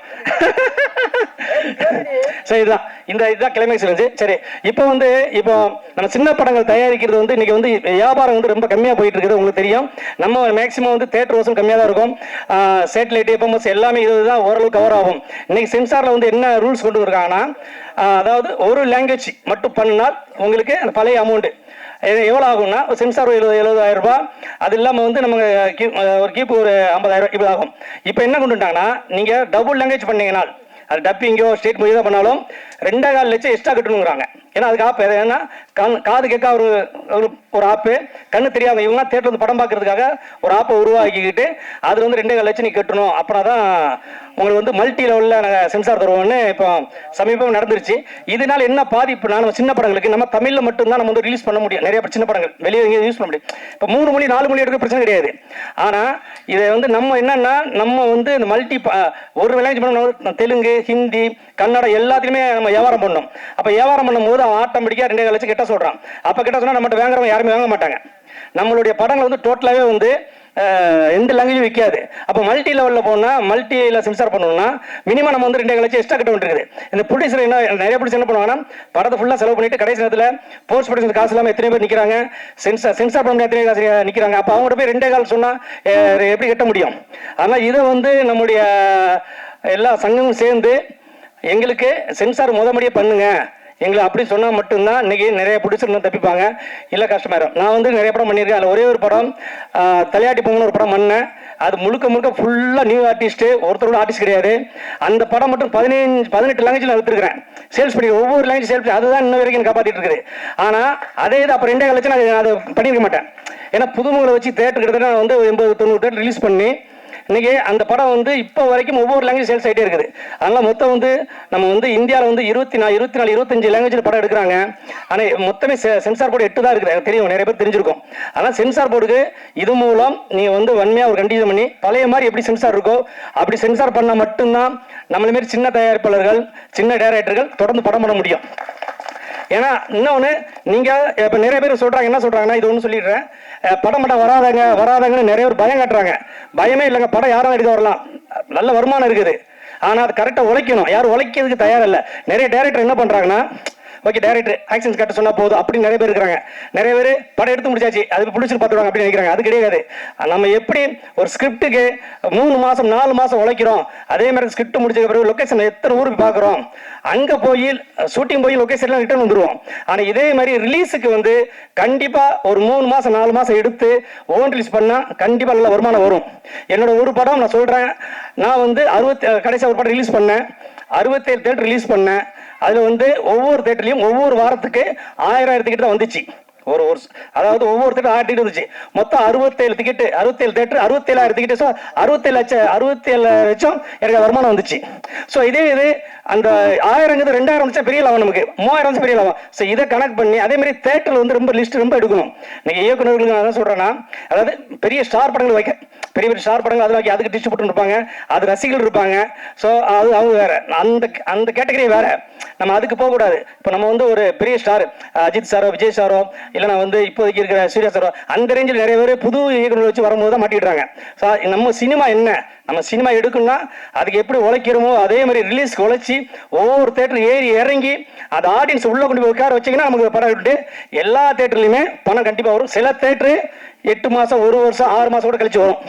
சரி இதுதான் கிளைமேக்ஸ் இருந்துச்சு. சரி இப்போ நம்ம சின்ன படங்கள் தயாரிக்கிறது வந்து இன்னைக்கு வந்து வியாபாரம் வியாபாரம் வந்து ரொம்ப கம்மியாக போயிட்டு இருக்குது. உங்களுக்கு தெரியும், நம்ம மேக்ஸிமம் வந்து தேட்டர் வசூல் கம்மியாக தான் இருக்கும். சேட்டலைட் எஃப்எம்எஸ் எல்லாமே இதுதான் ஓரளவு கவர் ஆகும். இன்னைக்கு சென்சாரில் வந்து என்ன ரூல்ஸ் கொண்டு இருக்காங்கன்னா, அதாவது ஒரு லாங்குவேஜ் மட்டும் பண்ணால் உங்களுக்கு அந்த பழைய அமௌண்ட் எவ்வளோ ஆகும்னா, சென்சார் 70,000 ரூபாய். அது இல்லாமல் வந்து நம்ம ஒரு கீப்பு ஒரு 50,000 இப்படி ஆகும். இப்போ என்ன கொண்டு வந்துட்டாங்கன்னா, நீங்கள் டபுள் லாங்குவேஜ் பண்ணீங்கன்னா, அது டப்பிங்கோ ஸ்டேட் மொழி தான் பண்ணாலும் 2.25 லட்சம் எக்ஸ்ட்ரா கட்டணுங்கிறாங்க. ஏன்னா அதுக்கு ஆப் ஏன்னா காது கேட்க ஒரு ஆப்பு, கண்ணு தெரியாமல் இவங்க தேட்டர் வந்து படம் பார்க்கறதுக்காக ஒரு ஆப்பை உருவாக்கிக்கிட்டு அதில் வந்து 2.25 லட்சம் நீ கட்டணும். அப்புறம் தான் உங்களுக்கு வந்து மல்டி லெவலில் நாங்கள் சென்சார் தருவோம்னு இப்போ சமீபம் நடந்துருச்சு. இதனால என்ன பாதிப்புனா, நம்ம சின்ன படங்களுக்கு நம்ம தமிழில் மட்டும்தான் நம்ம வந்து ரிலீஸ் பண்ண முடியும். நிறைய சின்ன படங்கள் வெளியே எங்கேயும் யூஸ் பண்ண முடியும். இப்போ 3 மொழி 4 மொழி எடுக்க பிரச்சனை கிடையாது. ஆனால் இதை வந்து நம்ம என்னன்னா, நம்ம வந்து இந்த மல்டி ஒரு லாங்குவேஜ் பண்ண தெலுங்கு, ஹிந்தி, கன்னடம் எல்லாத்தையுமே நம்ம வியாபாரம் பண்ணோம். அப்போ வியாபாரம் பண்ணும்போது அவன் ஆட்டோமேட்டிக்காக 2.25 லட்சம் கிட்ட சொல்கிறான். அப்போ கிட்ட சொன்னால் நம்மகிட்ட வாங்குறவங்க யாருமே வாங்க மாட்டாங்க. நம்மளுடைய படங்கள் வந்து டோட்டலாகவே வந்து எந்த லாங்குவேஜும் விற்காது. அப்போ மல்டி லெவலில் போனால் மல்டியில் சென்சார் பண்ணணும்னா மினிமம் நம்ம வந்து 2.25 லட்சம் எக்ஸ்ட்ரா கட்ட வேண்டியிருக்குது. இந்த ப்ரொடியூசர் என்ன நிறைய ப்ரொடியூசர் என்ன பண்ணுவாங்கன்னா, படத்தை ஃபுல்லாக செலவு பண்ணிட்டு கடைசி நேரத்தில் போஸ்ட் ப்ரொடக்ஷன் காசு இல்லாமல் எத்தனை பேர் நிற்கிறாங்க, சென்சார் பண்ண எத்தனை காசு நிற்கிறாங்க. அப்போ அவங்கள்ட்ட போய் 2.25 சொன்னால் எப்படி கட்ட முடியும்? அதனால் இதை வந்து நம்முடைய எல்லா சங்கமும் சேர்ந்து எங்களுக்கு சென்சார் முதமடியே பண்ணுங்க எங்களை அப்படி சொன்னால் மட்டும்தான் இன்றைக்கி நிறைய ப்ரொடியூசர் தப்பிப்பாங்க, இல்லை கஷ்டமாயிரும். நான் வந்து நிறைய படம் பண்ணியிருக்கேன். அதில் ஒரே ஒரு படம் தலையாட்டி பொங்கல்னு ஒரு படம் பண்ணேன். அது முழுக்க ஃபுல்லாக நியூ ஆர்டிஸ்ட்டு, ஒருத்தரோட ஆர்டிஸ்ட் கிடையாது. அந்த படம் மட்டும் 18 லாங்குவேஜில் எடுத்துருக்கிறேன். சேல்ஸ் பண்ணி ஒவ்வொரு லாங்குவேஜ் சேல்ஸ், அதுதான் இன்ன வரைக்கும் காப்பாற்றிட்டு இருக்குது. ஆனால் அதே இது அப்போ 2.25 லட்சம் நான் அதை பண்ணியிருக்க மாட்டேன். ஏன்னா புதுமுகளை வச்சு தேட்டர் கிட்டத்தட்ட நான் வந்து 80-90 தேட்டர் ரிலீஸ் பண்ணி இன்னைக்கு அந்த படம் வந்து இப்போ வரைக்கும் ஒவ்வொரு லாங்குவேஜ் சேல்ஸ் ஆகிட்டே இருக்குது. அதனால் மொத்தம் வந்து நம்ம வந்து இந்தியாவில் வந்து 24-25 லாங்குவேஜில் படம் எடுக்கிறாங்க. ஆனால் மொத்தமே சென்சார் போர்டு 8 தான் இருக்குது. தெரியும், நிறைய பேர் தெரிஞ்சிருக்கும். ஆனால் சென்சார் போர்டுக்கு இது மூலம் நீங்கள் வந்து வன்மையாக ஒரு கண்டிஷன் பண்ணி பழைய மாதிரி எப்படி சென்சார் இருக்கோ அப்படி சென்சார் பண்ணால் மட்டும்தான் நம்மள மாரி சின்ன தயாரிப்பாளர்கள், சின்ன டைரக்டர்கள் தொடர்ந்து படம் பண்ண முடியும். ஏன்னா இன்னொன்று, நீங்கள் இப்போ நிறைய பேர் சொல்கிறாங்க, என்ன சொல்கிறாங்கன்னா, இது ஒன்று சொல்லிடுறேன், படம் வராதங்கன்னு நிறைய பேர் பயம் காட்டுறாங்க. பயமே இல்லைங்க, படம் யாரும் எடுக்க வரலாம், நல்ல வருமானம் இருக்குது. ஆனால் அது கரெக்டாக உழைக்கணும். யாரும் உழைக்கிறதுக்கு தயாரில்லை. நிறைய டைரக்டர் என்ன பண்ணுறாங்கன்னா, ஓகே டைரக்டர் ஆக்ஷன்ஸ் கட்ட சொன்னால் போதும் அப்படின்னு நிறைய பேர் இருக்கிறாங்க. நிறைய பேர் படம் எடுத்து முடிச்சாச்சு, அது பிடிச்சி பார்த்துருவாங்க அப்படின்னு நினைக்கிறாங்க. அது கிடையாது. நம்ம எப்படி ஒரு ஸ்கிரிப்டுக்கு 3 மாதம் 4 மாதம் உழைக்கிறோம், அதே மாதிரி ஸ்கிரிப்ட் முடிச்ச பிறகு லொக்கேஷன் எத்தனை ஊருக்கு பார்க்குறோம், அங்கே போய் ஷூட்டிங் போய் லொக்கேஷன்லாம் ரிட்டர்ன் வந்துடுவோம். ஆனால் இதே மாதிரி ரிலீஸுக்கு வந்து கண்டிப்பாக ஒரு 3 மாதம் 4 மாதம் எடுத்து ஓன் ரிலீஸ் பண்ணால் கண்டிப்பாக நல்ல வருமானம் வரும். என்னோட ஒரு படம் நான் சொல்கிறேன், நான் வந்து கடைசியாக ஒரு படம் ரிலீஸ் பண்ணேன், 67 தேட்டர் ரிலீஸ் பண்ணேன். அதில் வந்து ஒவ்வொரு தேட்டர்லையும் ஒவ்வொரு வாரத்துக்கு 1000 டிக்கெட் தான் வந்துச்சு. அதாவது ஒவ்வொரு தேட்டர் 1000 டிக்கெட் வந்துச்சு. மொத்தம் 67 டிக்கெட்டு, 67 தேட்டர், 67,000 டிக்கெட். ஸோ 67 லட்சம் எனக்கு வருமானம் வந்துச்சு. ஸோ இதே இது அந்த 1000ங்கிறது 2000 வந்துச்சா பெரிய லாபம், நமக்கு 3000 வந்துச்சு பெரிய லாபம். ஸோ இதை கனெக்ட் பண்ணி அதே மாதிரி தேட்டரில் வந்து ரொம்ப லிஸ்ட் ரொம்ப எடுக்கணும். நீங்கள் இயக்குநர்களுக்கு நான் தான் சொல்கிறேன்னா, அதாவது பெரிய ஸ்டார் படங்கள் வைக்க, பெரிய பெரிய படங்கள் அதில் வைக்க, அதுக்கு டிஸ்ட்ரிபியூட்டர் இருப்பாங்க, அது ரசிகர்கள் இருப்பாங்க. ஸோ அது அவங்க வேற, அந்த கேட்டகரி வேற. நம்ம அதுக்கு போகக்கூடாது. இப்போ நம்ம வந்து ஒரு பெரிய ஸ்டார் அஜித் சாரோ, விஜய் சாரோ, இல்லைனா வந்து இப்போதைக்கு இருக்கிற சூர்யா சாரோ, அந்த ரேஞ்சில் நிறைய பேர் புது இயக்குநர்கள் வச்சு வரும்போது தான் மாட்டிடுறாங்க. ஸோ நம்ம சினிமா என்ன, நம்ம சினிமா எடுக்கணும்னா அதுக்கு எப்படி உழைக்கிறோமோ அதே மாதிரி ரிலீஸ்க்கு உழைச்சி ஒவ்வொரு தேட்டர் ஏறி இறங்கி அந்த ஆடியன்ஸ் உள்ளே கொண்டு போய் உட்கார வச்சிங்கன்னா நமக்கு படம் விட்டு எல்லா தேட்டர்லையுமே பணம் கண்டிப்பாக வரும். சில தேட்டரு 8 மாதம், 1 வருஷம், 6 மாதம் கூட கழிச்சு வரும்.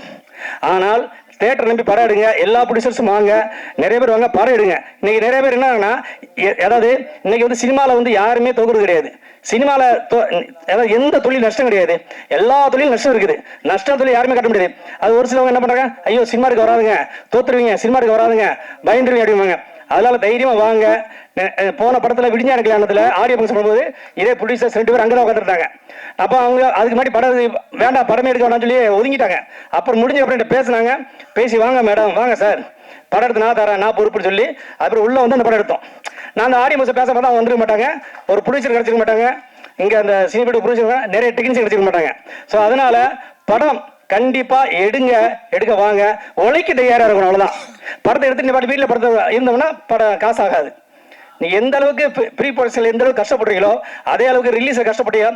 ஆனால் தேட்டர் நம்பி படம் எடுங்க, எல்லா ப்ரொடியூசர்ஸும் வாங்க, நிறைய பேர் வாங்க, படம் எடுங்க. இன்னைக்கு நிறைய பேர் என்னன்னா, அதாவது இன்னைக்கு வந்து சினிமாவில் வந்து யாருமே தோக்குறது கிடையாது. சினிமாவில் அதாவது எந்த தொழில் நஷ்டம் கிடையாது, எல்லா தொழிலும் நஷ்டம் இருக்குது. நஷ்டம் தொழில் யாருமே கட்ட முடியாது. அது ஒரு சிலவங்க என்ன பண்ணுறாங்க, ஐயோ சினிமாவுக்கு வராதுங்க, தோத்துருவீங்க, சினிமாவுக்கு வராதுங்க, பயந்துருவீங்க அப்படிவாங்க. அதனால தைரியமா வாங்க. போன படத்தில் விடிஞ்சான கல்யாணத்தில் ஆடியோ ஃபங்க்ஷன் பண்ணும்போது இதே ப்ரொடியூசர்ஸ் 2 பேர் அங்கே தான் உட்காந்துருந்தாங்க. அப்போ அவங்க அதுக்கு முன்னாடி படம் வேண்டாம், படமே எடுக்க வேண்டாம்னு சொல்லி ஒதுங்கிட்டாங்க. அப்புறம் முடிஞ்ச அப்புறம் பேசினாங்க. பேசி வாங்க மேடம், வாங்க சார், படம் எடுத்து நான் தரேன், நான் பொறுப்புன்னு சொல்லி அப்புறம் உள்ளே வந்து அந்த படம் எடுத்தோம். நான் அந்த ஆடியோ ஃபங்க்ஷன் பேச பார்த்தா அவங்க வந்துருக்க மாட்டாங்க, ஒரு ப்ரொடியூசர் கிடச்சிருக்க மாட்டாங்க, இங்கே அந்த சினிமா ப்ரொடியூசர் நிறைய டெக்னீஷியன் கிடச்சிருக்க மாட்டாங்க. ஸோ அதனால படம் கண்டிப்பா எடுக்க வாங்க, உழைக்க தயாரா இருக்கணும். அவ்வளவுதான். படத்தை எடுத்து பாட்டு வீட்டில் படத்தை இருந்தோம்னா படம் காசு ஆகாது. நீ எந்த அளவுக்கு ப்ரீ ப்ரொடக்ஷன்ல எந்த அளவுக்கு கஷ்டப்படுறீங்களோ அதே அளவுக்கு ரிலீஸை கஷ்டப்பட்டீங்க,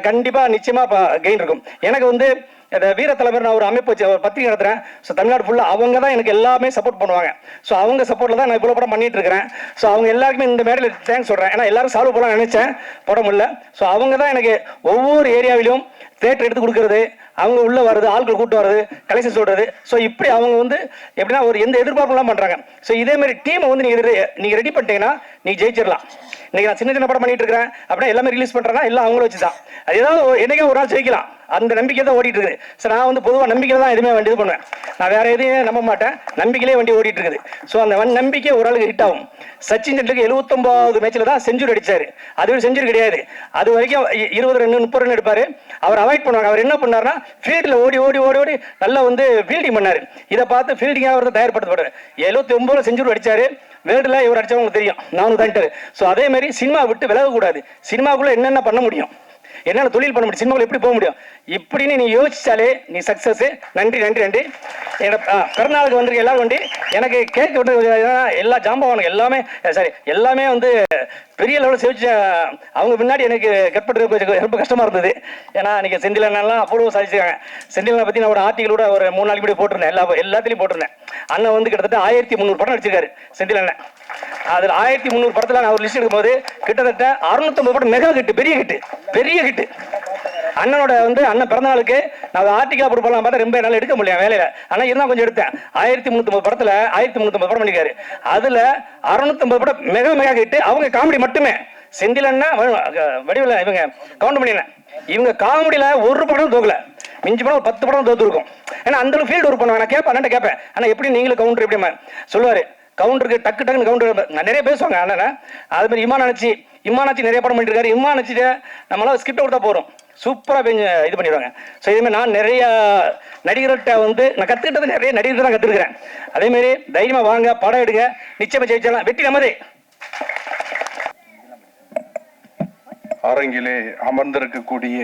கண்டிப்பா நிச்சயமா கெயின் இருக்கும். எனக்கு வந்து இந்த வீர தலைவர் நான் ஒரு அமைப்பு வச்சு ஒரு பத்திரிகை நடத்துறேன். ஸோ தமிழ்நாடு ஃபுல்லாக அவங்க தான் எனக்கு எல்லாமே சப்போர்ட் பண்ணுவாங்க. ஸோ அவங்க சப்போர்ட்டில் தான் நான் இவ்வளோ படம் பண்ணிட்டு இருக்கிறேன். ஸோ அவங்க எல்லாருக்குமே இந்த மேடையில் தேங்க்ஸ் சொல்கிறேன். ஏன்னா எல்லாரும் சால்வ் பண்ணலாம் நினைச்சேன், போட முடியல. ஸோ அவங்க தான் எனக்கு ஒவ்வொரு ஏரியாவிலும் தேட்டர் எடுத்து கொடுக்கறது, அவங்க உள்ள வர்றது, ஆட்கள் கூட்டு வர்றது, கலெக்ஷன் சொல்றது. ஸோ இப்படி அவங்க வந்து எப்படின்னா ஒரு எந்த எதிர்பார்ப்புலாம் பண்றாங்க. ஸோ இதே மாதிரி டீமை வந்து நீங்க ரெடி பண்ணிட்டீங்கன்னா நீங்க ஜெயிச்சிடலாம். இன்னைக்கு நான் சின்ன சின்ன படம் பண்ணிட்டு இருக்கிறேன் அப்படின்னா எல்லாமே ரிலீஸ் பண்றேன்னா எல்லாம் அவங்கள வச்சு தான். அது ஏதாவது என்னைக்கே ஒரு நாள் ஜெயிக்கலாம், அந்த நம்பிக்கை தான் ஓடிட்டு இருக்குது. ஸோ நான் வந்து பொதுவாக நம்பிக்கையில் தான் எதுவுமே வண்டி இது பண்ணுவேன். நான் வேற எதையும் நம்ப மாட்டேன், நம்பிக்கையிலே வண்டி ஓடிட்டு இருக்குது. ஸோ அந்த நம்பிக்கை ஒரு ஆளுக்கு ஹிட் ஆகும். சச்சின் டெண்டுல்கர் 79வது மேட்ச்ல தான் செஞ்சுரி அடிச்சாரு. அது செஞ்சுரி கிடையாது, அது வரைக்கும் 20 ரன் 30 ரன் எடுப்பாரு. அவர் அவாய்ட் பண்ணுவாங்க. அவர் என்ன பண்ணாருன்னா ஃபீல்டில் ஓடி ஓடி ஓடி ஓடி நல்லா வந்து ஃபீல்டிங் பண்ணாரு. இதை பார்த்து ஃபீல்டிங்காக அவர் தயார்படுத்தப்படுறாரு. 79ல் செஞ்சுரி அடிச்சாரு. வேர்ல்டில் இவர் அடிச்சவங்க தெரியும், 400 தாண்டிட்டாரு. ஸோ அதே மாதிரி சினிமா விட்டு விலகக்கூடாது. சினிமாக்குள்ள என்னென்ன பண்ண முடியும், என்னென்ன தொழில் பண்ண முடியும், சினிமாவில் எப்படி போக முடியும் இப்படின்னு நீ யோசிச்சாலே நீ சக்சஸ். நன்றி நன்றி நன்றி. பிறநாளுக்கு வந்திருக்க எல்லாரும் வண்டி எனக்கு கேட்க விட்டு எல்லா ஜாம்பவானுங்க எல்லாமே சாரி எல்லாமே வந்து பெரிய லெவலில் சேவிச்சு அவங்க முன்னாடி எனக்கு கற்படுறது ரொம்ப கஷ்டமா இருந்தது. ஏன்னா இன்னைக்கு செந்தில் அண்ணன்லாம் அவ்வளோ சாதிச்சிருக்காங்க. செந்தில் அண்ணனை பற்றி நான் ஒரு ஆர்டிகளோட ஒரு 3 நாளைக்கு முன்னாடி போட்டிருந்தேன், எல்லாத்துலேயும் போட்டிருந்தேன். அண்ணன் வந்து கிட்டத்தட்ட 1300 படம் நடிச்சிருக்காரு செந்தில் அண்ணன். அதில் 1300 படத்தில் நான் ஒரு லிஸ்ட் எடுக்கும்போது கிட்டத்தட்ட 650 படம் மெகா ஹிட், பெரிய ஹிட். அண்ணனோட வந்து அண்ணன் பிறந்த நாளுக்கு நான் ஆர்டிகா போட்டு போடலாம் பார்த்தா ரொம்ப நாள் எடுக்க முடியல வேலையில. ஆனால் இருந்தால் கொஞ்சம் எடுத்தேன். 1350 படத்தில் 1350 படம் பண்ணிக்காரு. அதில் 650 படம் மெகா ஹிட். அவங்க காமெடி மட்டுமே. செந்தில் அண்ணா வடிவில் இவங்க கவுண்ட் பண்ணின இவங்க காமெடியில் ஒரு படம் தோக்கல, மிஞ்சி படம் 10 படம் தோத்து இருக்கும். ஏன்னா அந்த ஃபீல்டு ஒர்க் பண்ணுவாங்க. நான் கேட்பேன், அண்ணன் கேட்பேன், ஆனால் எப்படி நீங்களும் கவுண்டர் எப்படி சொல்லுவார். கவுண்டருக்கு டக்கு டக்குன்னு கவுண்டர் நிறைய பேசுவாங்க அண்ணன். அது மாதிரி இம்மானாச்சி நிறைய படம் பண்ணிட்டு இருக்காரு. இம்மானாச்சிட்டு நம்மளால ஸ்கிரிப்ட் கொடுத்தா போகிறோம், சூப்பராக இது பண்ணிடுவாங்க. ஸோ இதுமாதிரி நான் நிறைய நடிகர்கிட்ட வந்து நான் கற்றுக்கிட்டது நிறைய நடிகர்கள் தான் கற்றுருக்கிறேன். அதேமாரி தைரியமாக வாங்க, படம் எடுங்க, நிச்சயமாக ஜெயிச்சலாம், வெற்றி நமதே. அரங்கிலே அமர்ந்திருக்கக்கூடிய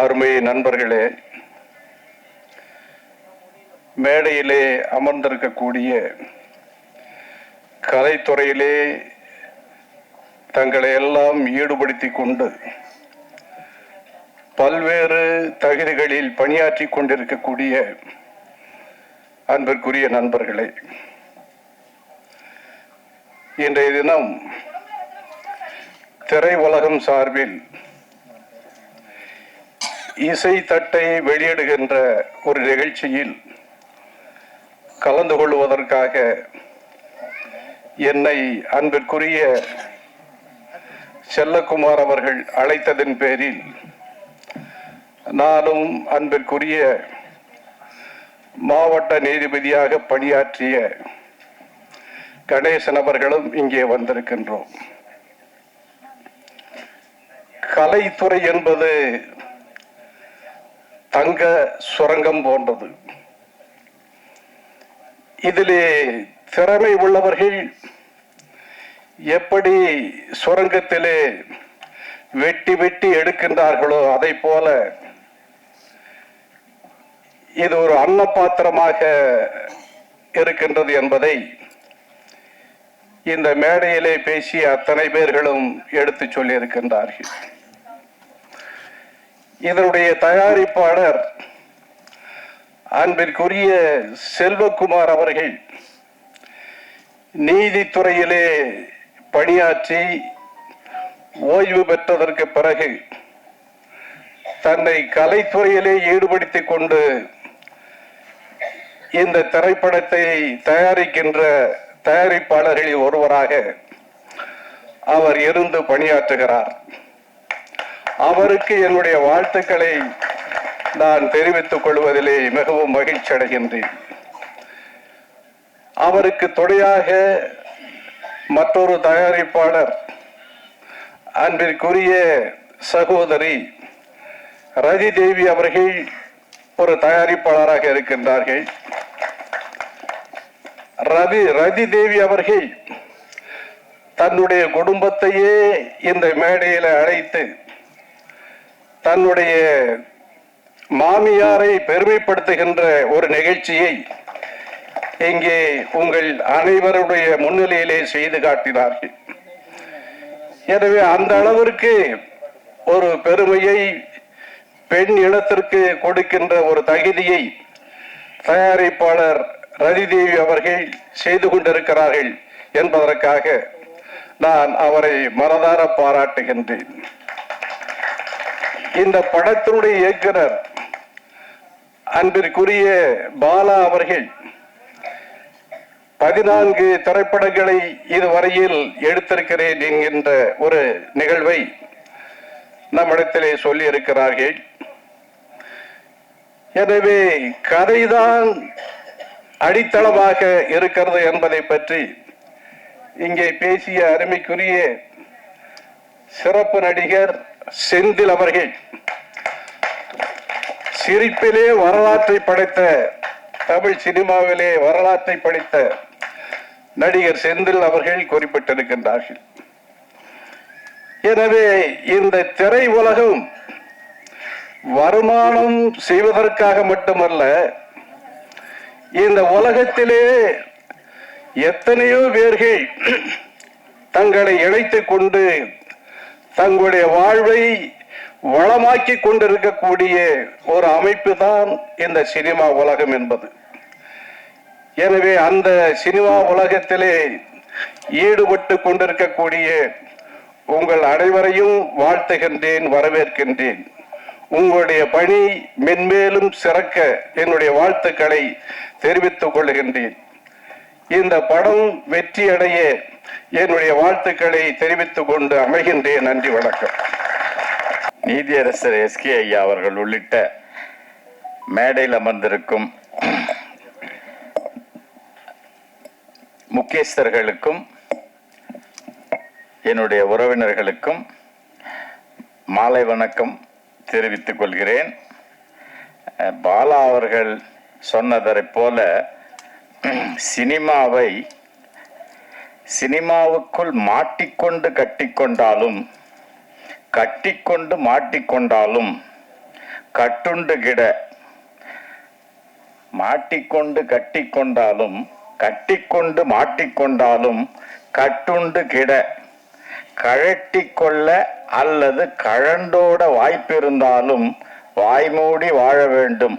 அருமை நண்பர்களே, மேடையிலே அமர்ந்திருக்கக்கூடிய கலைத்துறையிலே தங்களை எல்லாம் ஈடுபடுத்திக் கொண்டு பல்வேறு தகுதிகளில் பணியாற்றி கொண்டிருக்கக்கூடிய அன்பிற்குரிய நண்பர்களே, இன்றைய தினம் திரை உலகம் சார்பில் இசை தட்டை வெளியிடுகின்ற ஒரு நிகழ்ச்சியில் கலந்து கொள்வதற்காக என்னை அன்பிற்குரிய செல்லக்குமார் அவர்கள் அழைத்ததன் பேரில் நானும் அன்பிற்குரிய மாவட்ட நீதிபதியாக பணியாற்றிய கணேசன் அவர்களும் இங்கே வந்திருக்கின்றோம். கலைத்துறை என்பது தங்க சுரங்கம் போன்றது. இதிலே திறமை உள்ளவர்கள் எப்படி சுரங்கத்திலே வெட்டி வெட்டி எடுக்கின்றார்களோ அதை போல இது ஒரு அன்னபாத்திரமாக இருக்கின்றது என்பதை இந்த மேடையிலே பேசிய அத்தனை பேர்களும் எடுத்து சொல்லி இருக்கின்றார்கள். இதனுடைய தயாரிப்பாளர் அன்பிற்குரிய செல்வகுமார் அவர்கள் நீதித்துறையிலே பணியாற்றி ஓய்வு பெற்றதற்கு பிறகு தன்னை கலைத்துறையிலே ஈடுபடுத்திக் கொண்டு இந்த திரைப்படத்தை தயாரிக்கின்ற தயாரிப்பாளர்களில் ஒருவராக அவர் இருந்து பணியாற்றுகிறார். அவருக்கு என்னுடைய வாழ்த்துக்களை நான் தெரிவித்துக் கொள்வதிலே மிகவும் மகிழ்ச்சி அடைகின்றேன். அவருக்கு துணையாக மற்றொரு தயாரிப்பாளர் அன்பிற்குரிய சகோதரி ரதி தேவி அவர்கள் ஒரு தயாரிப்பாளராக இருக்கின்றார்கள். ரதி தேவி அவர்கள் தன்னுடைய குடும்பத்தையே இந்த மேடையில் அழைத்து தன்னுடைய மாமியாரை பெருமைப்படுத்துகின்ற ஒரு நிகழ்ச்சியை இங்கே உங்கள் அனைவருடைய முன்னிலையிலே செய்து காட்டினார்கள். எனவே அந்த அளவிற்கு ஒரு பெருமையை பெண் இனத்திற்கு கொடுக்கின்ற ஒரு தகுதியை தயாரிப்பாளர் ரதிதேவி அவர்கள் செய்து கொண்டிருக்கிறார்கள் என்பதற்காக நான் அவரை மனதார பாராட்டுகின்றேன். இந்த படத்தினுடைய இயக்குனர் அன்பிற்குரிய பாலா அவர்கள் 14 திரைப்படங்களை இதுவரையில் எடுத்திருக்கிறேன் என்கின்ற ஒரு நிகழ்வை நம்மிடத்திலே சொல்லி இருக்கிறார்கள். எனவே கதைதான் அடித்தளமாக இருக்கிறது என்பதை பற்றி இங்கே பேசிய அருமைக்குரிய சிறப்பு நடிகர் செந்தில் அவர்கள் சிரிப்பிலே வரலாற்றை படைத்த, தமிழ் சினிமாவிலே வரலாற்றை படைத்த நடிகர் செந்தில் அவர்கள் குறிப்பிட்டிருக்கின்றார்கள். எனவே இந்த திரை உலகம் வருமானம் செய்வதற்காக மட்டுமல்ல, இந்த உலகத்திலே எத்தனையோ பேர்கள் தங்களை இணைத்துக் கொண்டு தங்களுடைய வாழ்வை வளமாக்கி கொண்டிருக்கக்கூடிய ஒரு அமைப்பு தான் இந்த சினிமா உலகம் என்பது. எனவே அந்த சினிமா உலகத்திலே ஈடுபட்டு கொண்டிருக்கக்கூடிய உங்கள் அனைவரையும் வாழ்த்துகின்றேன், வரவேற்கின்றேன். உங்களுடைய பணி மென்மேலும் சிறக்க என்னுடைய வாழ்த்துக்களை தெரிவித்துக் கொள்கின்றேன். இந்த படம் வெற்றி அடைய என்னுடைய வாழ்த்துக்களை தெரிவித்துக் கொண்டு அமைகின்றேன். நன்றி, வணக்கம். நீதியரசர் எஸ்கே ஐயா அவர்கள் உள்ளிட்ட மேடையில் அமர்ந்திருக்கும் முக்கியஸ்தர்களுக்கும் என்னுடைய உறவினர்களுக்கும் மாலை வணக்கம் தெரிவித்துக் கொள்கிறேன். பாலா அவர்கள் சொன்னதை போல சினிமாவுக்குள் மாட்டிக்கொண்டு கட்டிக்கொண்டாலும் கட்டிக்கொண்டு மாட்டிக்கொண்டாலும் கட்டுண்டு கிட, மாட்டிக்கொண்டு கட்டிக்கொண்டாலும் கட்டிக்கொண்டு மாட்டிக்கொண்டாலும் கட்டுண்டு கிட, கழட்டிக்கொள்ள அல்லது கழண்டோட வாய்ப்பிருந்தாலும் வாய்மூடி வாழ வேண்டும்,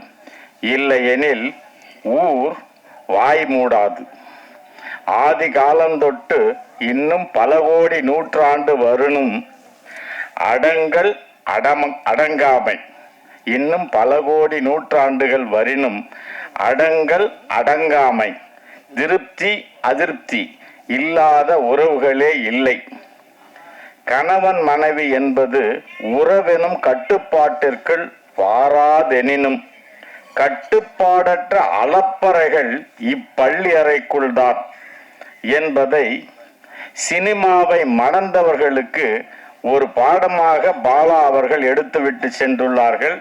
இல்லையெனில் ஊர் வாய் மூடாது. ஆதி காலந்தொட்டு இன்னும் பல கோடி நூற்றாண்டு வருணும் அடங்கல் அடங்காமை, இன்னும் பல கோடி நூற்றாண்டுகள் வரினும் அடங்கல் அடங்காமை, திருப்தி அதிருப்தி இல்லாத உறவுகளே இல்லை. கணவன் மனைவி என்பது உறவெனும் கட்டுப்பாட்டிற்குள் வாராதெனினும் கட்டுப்பாடற்ற அலப்பறைகள் இப்பள்ளி அறைக்குள் தான் என்பதை சினிமாவை மணந்தவர்களுக்கு ஒரு பாடமாக பாலா அவர்கள் எடுத்துவிட்டு சென்றுள்ளார்கள்.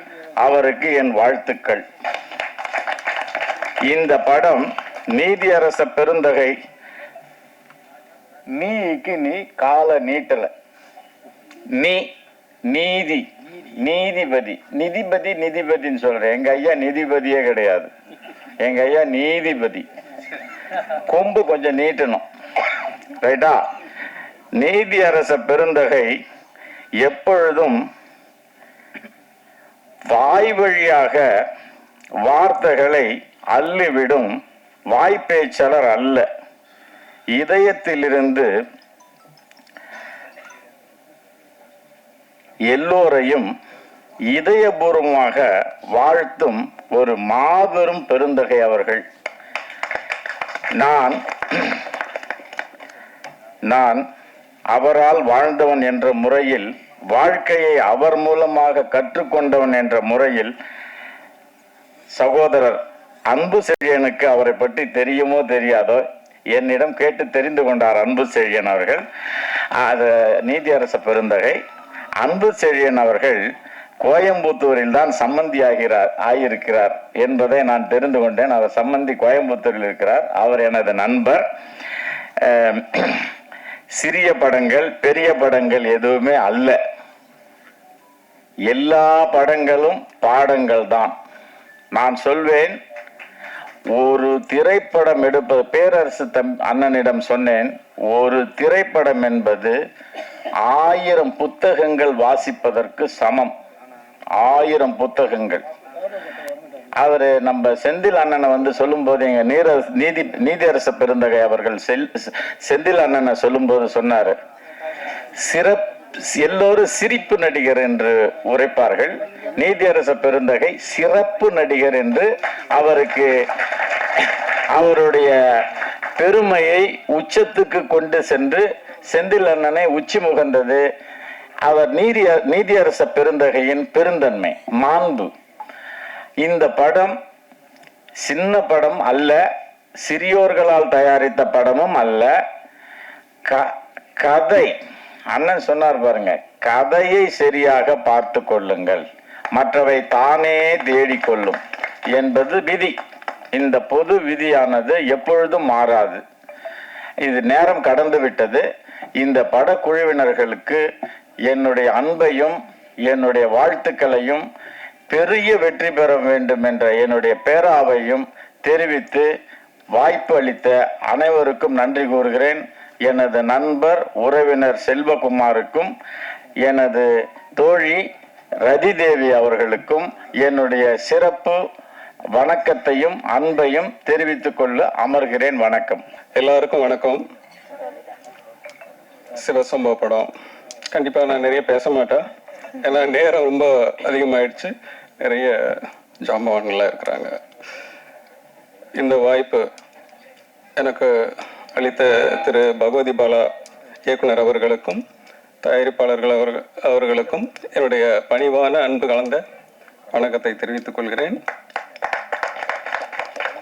அவருக்கு என் வாழ்த்துக்கள். இந்த படம் நீதியரச பெருந்தகை, நீக்கு நீ கால நீட்டல, நீ நீதி நீதிபதி நிதிபதி நிதிபதின்னு சொல்றேன். எங்க ஐயா நிதிபதியே கிடையாது, எங்க ஐயா நீதிபதி. கொம்பு கொஞ்சம் நீட்டணும், ரைட்டா? நீதியரச பெருந்தகை எப்பொழுதும் வாய் வழியாக வார்த்தைகளை அள்ளிவிடும் வாய்ப்பேச்சாளர் அல்ல. இதயத்திலிருந்து எல்லோரையும் இதயபூர்வமாக வாழ்த்தும் ஒரு மாபெரும் பெருந்தகை அவர்கள். நான் அவரால் வாழ்ந்தவன் என்ற முறையில், வாழ்க்கையை அவர் மூலமாக கற்றுக்கொண்டவன் என்ற முறையில், சகோதரர் அன்பு செழியனுக்கு அவரை பற்றி தெரியுமோ தெரியாதோ என்னிடம் கேட்டு தெரிந்து கொண்டார் அன்பு செழியன் அவர்கள். அது நீதியரச பெருந்தகை அன்பு செழியன் அவர்கள் கோயம்புத்தூரில் தான் சம்மந்தி ஆகியிருக்கிறார் என்பதை நான் தெரிந்து கொண்டேன். அவர் சம்மந்தி கோயம்புத்தூரில் இருக்கிறார். அவர் எனது நண்பர். சிறிய படங்கள் பெரிய படங்கள் எதுவுமே அல்ல, எல்லா படங்களும் பாடங்கள் தான். நான் சொல்வேன், ஒரு திரைப்படம் எடுப்பது, பேரரசு அண்ணனிடம் சொன்னேன், ஒரு திரைப்படம் என்பது 1000 புத்தகங்கள் வாசிப்பதற்கு சமம். 1000 புத்தகங்கள். அவர் நம்ம செந்தில் அண்ணனை வந்து சொல்லும்போது எங்க நீதியரச பெருந்தகை அவர்கள் செந்தில் அண்ணனை சொல்லும்போது சொன்னாரு, எல்லோரும் சிரிப்பு நடிகர் என்று உரைப்பார்கள், நீதியரச பெருந்தகை சிறப்பு நடிகர் என்று அவருக்கு அவருடைய பெருமையை உச்சத்துக்கு கொண்டு சென்று செந்தில் அண்ணனை உச்சி முகந்தது அவர் நீதியரச பெருந்தகையின் பெருந்தன்மை, மாண்பு. இந்த படம் சின்ன படம் அல்ல, சிறியோர்களால் தயாரித்த படமும் அல்ல. கதை அண்ணன் சொன்னார் பாருங்க, கதையை சரியாக பார்த்து கொள்ளுங்கள், மற்றவை தானே தேடிக்கொள்ளும் என்பது விதி. இந்த பொது விதியானது எப்பொழுதும் மாறாது. இது நேரம் கடந்து விட்டது. இந்த படக்குழுவினர்களுக்கு என்னுடைய அன்பையும் என்னுடைய வாழ்த்துக்களையும் பெரிய வெற்றி பெற வேண்டும் என்ற என்னுடைய பேராவையும் தெரிவித்து வாய்ப்பு அளித்த அனைவருக்கும் நன்றி கூறுகிறேன். எனது நண்பர் உறவினர் செல்வகுமாருக்கும் எனது தோழி ரதிதேவி அவர்களுக்கும் என்னுடைய சிறப்பு வணக்கத்தையும் அன்பையும் தெரிவித்துக் கொள்ள அமர்கிறேன். வணக்கம். எல்லாருக்கும் வணக்கம். சிவசம்பவ படம் கண்டிப்பாக நான் நிறைய பேச மாட்டேன், ஏன்னா நேரம் ரொம்ப அதிகமாயிடுச்சு, நிறைய ஜாம்பவான்கள்லாம் இருக்கிறாங்க. இந்த வாய்ப்பு எனக்கு அளித்த திரு பகவதி பாலா இயக்குனர் அவர்களுக்கும் தயாரிப்பாளர்கள் அவர்களுக்கும் என்னுடைய பணிவான அன்பு கலந்த வணக்கத்தை தெரிவித்துக் கொள்கிறேன்.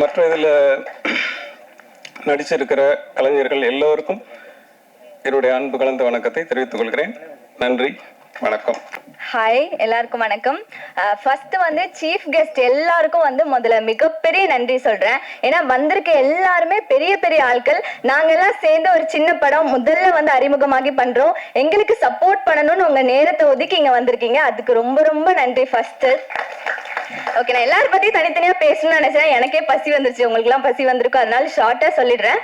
மற்ற இதில் நடிச்சிருக்கிற கலைஞர்கள் எல்லோருக்கும் என்னுடைய அன்பு கலந்த வணக்கத்தை தெரிவித்துக் கொள்கிறேன். நன்றி, வணக்கம். ஹாய், எல்லாருக்கும் வணக்கம். ஃபர்ஸ்ட் வந்து சீஃப் கெஸ்ட் எல்லாருக்கும் வந்து முதல்ல மிகப்பெரிய நன்றி சொல்றேன். ஏன்னா வந்திருக்க எல்லாருமே பெரிய பெரிய ஆட்கள். நாங்க எல்லாம் சேர்ந்து ஒரு சின்ன படம் முதல்ல வந்து அறிமுகமாகி பண்றோம். எங்களுக்கு சப்போர்ட் பண்ணணும்னு உங்க நேரத்தை ஒதுக்கி இங்க வந்திருக்கீங்க, அதுக்கு ரொம்ப ரொம்ப நன்றி. ஃபர்ஸ்ட் ஓகே, நான் எல்லாரும் பத்தி தனித்தனியா பேசணும்னு நினைச்சேன், எனக்கே பசி வந்துருச்சு, உங்களுக்கு எல்லாம் பசி வந்திருக்கும், அதனால ஷார்ட்டா சொல்லிடுறேன்.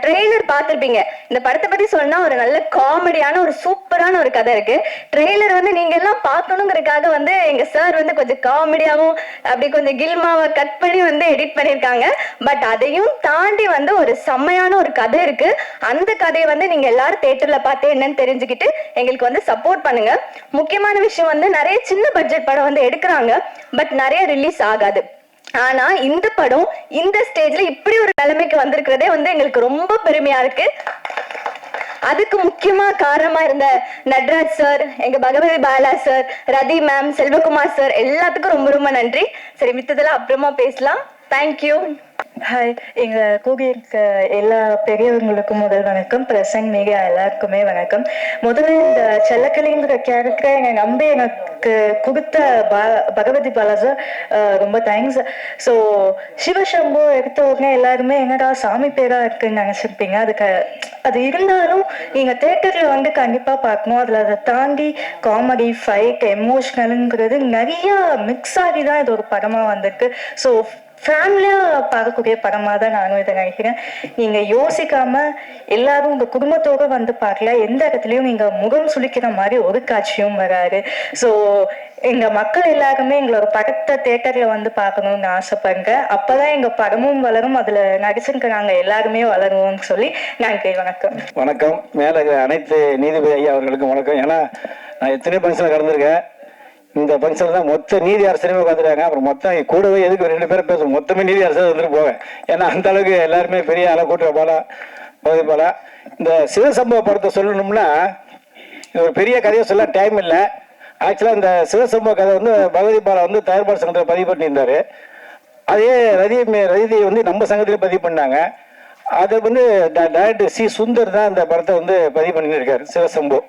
ட்ரெய்லர் பார்த்திருப்பீங்க. இந்த படத்தை பத்தி சொன்னா ஒரு நல்ல காமெடியான ஒரு சூப்பரான ஒரு கதை இருக்கு. ட்ரெய்லர் வந்து நீங்க எல்லாம் பார்க்கணுங்கிறதுக்காக வந்து எங்க சார் வந்து கொஞ்சம் காமெடியாவும் அப்படி கொஞ்சம் கில்மாவை கட் பண்ணி வந்து எடிட் பண்ணிருக்காங்க. பட் அதையும் தாண்டி வந்து ஒரு செம்மையான ஒரு கதை இருக்கு. அந்த கதையை வந்து நீங்க எல்லாரும் தியேட்டர்ல பார்த்து என்னன்னு தெரிஞ்சுக்கிட்டு எங்களுக்கு வந்து சப்போர்ட் பண்ணுங்க. முக்கியமான விஷயம் வந்து நிறைய சின்ன பட்ஜெட் படம் வந்து எடுக்கிறாங்க, பட் நிறைய ரிலீஸ் ஆகாது. ஆனா இந்த படம் இந்த ஸ்டேஜ்ல இப்படி ஒரு நிலைமைக்கு வந்திருக்கிறதே வந்து எங்களுக்கு ரொம்ப பெருமையா இருக்கு. அதுக்கு முக்கியமா காரணமா இருந்த நட்ராஜ் சார், எங்க பகவதி பாலா சார், ரதி மேம், செல்வகுமார் சார் எல்லாத்துக்கும் ரொம்ப ரொம்ப நன்றி. சரி, மித்ததெல்லாம் அப்புறமா பேசலாம். தேங்க்யூ. ஹாய், எங்க கூகியிருக்க எல்லா பெரியவங்களுக்கும் முதல் வணக்கம். பிரசன்ட் மீடியா எல்லாருக்குமே வணக்கம். முதல்ல இந்த செல்லக்கிளிங்கிற கேரக்டரை எங்க நம்பி எனக்கு கொடுத்த பகவதி பாலா சார் ரொம்ப தேங்க்ஸ். ஸோ சிவசம்பு எடுத்த உடனே எல்லாருமே என்னடா சாமி பேரா இருக்குன்னு நினைச்சிருப்பீங்க. அது இருந்தாலும் நீங்க தியேட்டர்ல வந்து கண்டிப்பா பார்க்கணும். அதுல அதை தாண்டி காமெடி, ஃபைட், எமோஷனலுங்கிறது நிறைய மிக்ஸ் ஆகி தான் இது ஒரு படமா வந்திருக்கு. ஸோ ஃபேமிலியா பார்க்கக்கூடிய படமா தான் நானும் இதை நினைக்கிறேன். நீங்க யோசிக்காம எல்லாரும் உங்க குடும்பத்தோட வந்து பார்க்கல. எந்த இடத்துலயும் நீங்க முகம் சுளிக்கிற மாதிரி ஒரு காட்சியும் வராது. ஸோ எங்க மக்கள் எல்லாருமே எங்களோட படத்தை தியேட்டர்ல வந்து பார்க்கணும்னு ஆசைப்படுங்க. அப்பதான் எங்க படமும் வளரும், அதுல நடிச்சிருக்கிறாங்க எல்லாருமே வளருவோம்னு சொல்லி நன்றி. வணக்கம். வணக்கம். மேல அனைத்து நீதிபதி ஐயா அவர்களுக்கும் வணக்கம். ஏன்னா நான் எத்தனை ஃபங்க்ஷன் கடந்திருக்கேன். இந்த ஃபங்க்ஷன் தான் மொத்த நீதி அரசருமே உட்காந்துருக்காங்க. அப்புறம் மொத்தம் கூடவே எதுக்கு 2 பேரும் பேசும், மொத்தமே நீதி அரசர் வந்துட்டு போவேன். ஏன்னா அந்த அளவுக்கு எல்லாருமே பெரிய ஆளை கூட்டுற போல. இந்த சிவசம்பவ படத்தை சொல்லணும்னா இது ஒரு பெரிய கதையை சொல்ல டைம் இல்லை. ஆக்சுவலாக இந்த சிவசம்பவ கதை வந்து பகவதி பாலா வந்து தயாரிப்பாளர் சங்கத்தில் பதிவு பண்ணியிருந்தாரு. அதே ரதி வந்து நம்ம சங்கத்திலே பதிவு பண்ணாங்க. அதை வந்து டைரக்டர் சி சுந்தர் தான் இந்த படத்தை வந்து பதிவு பண்ணியிருக்காரு, சிவசம்பு.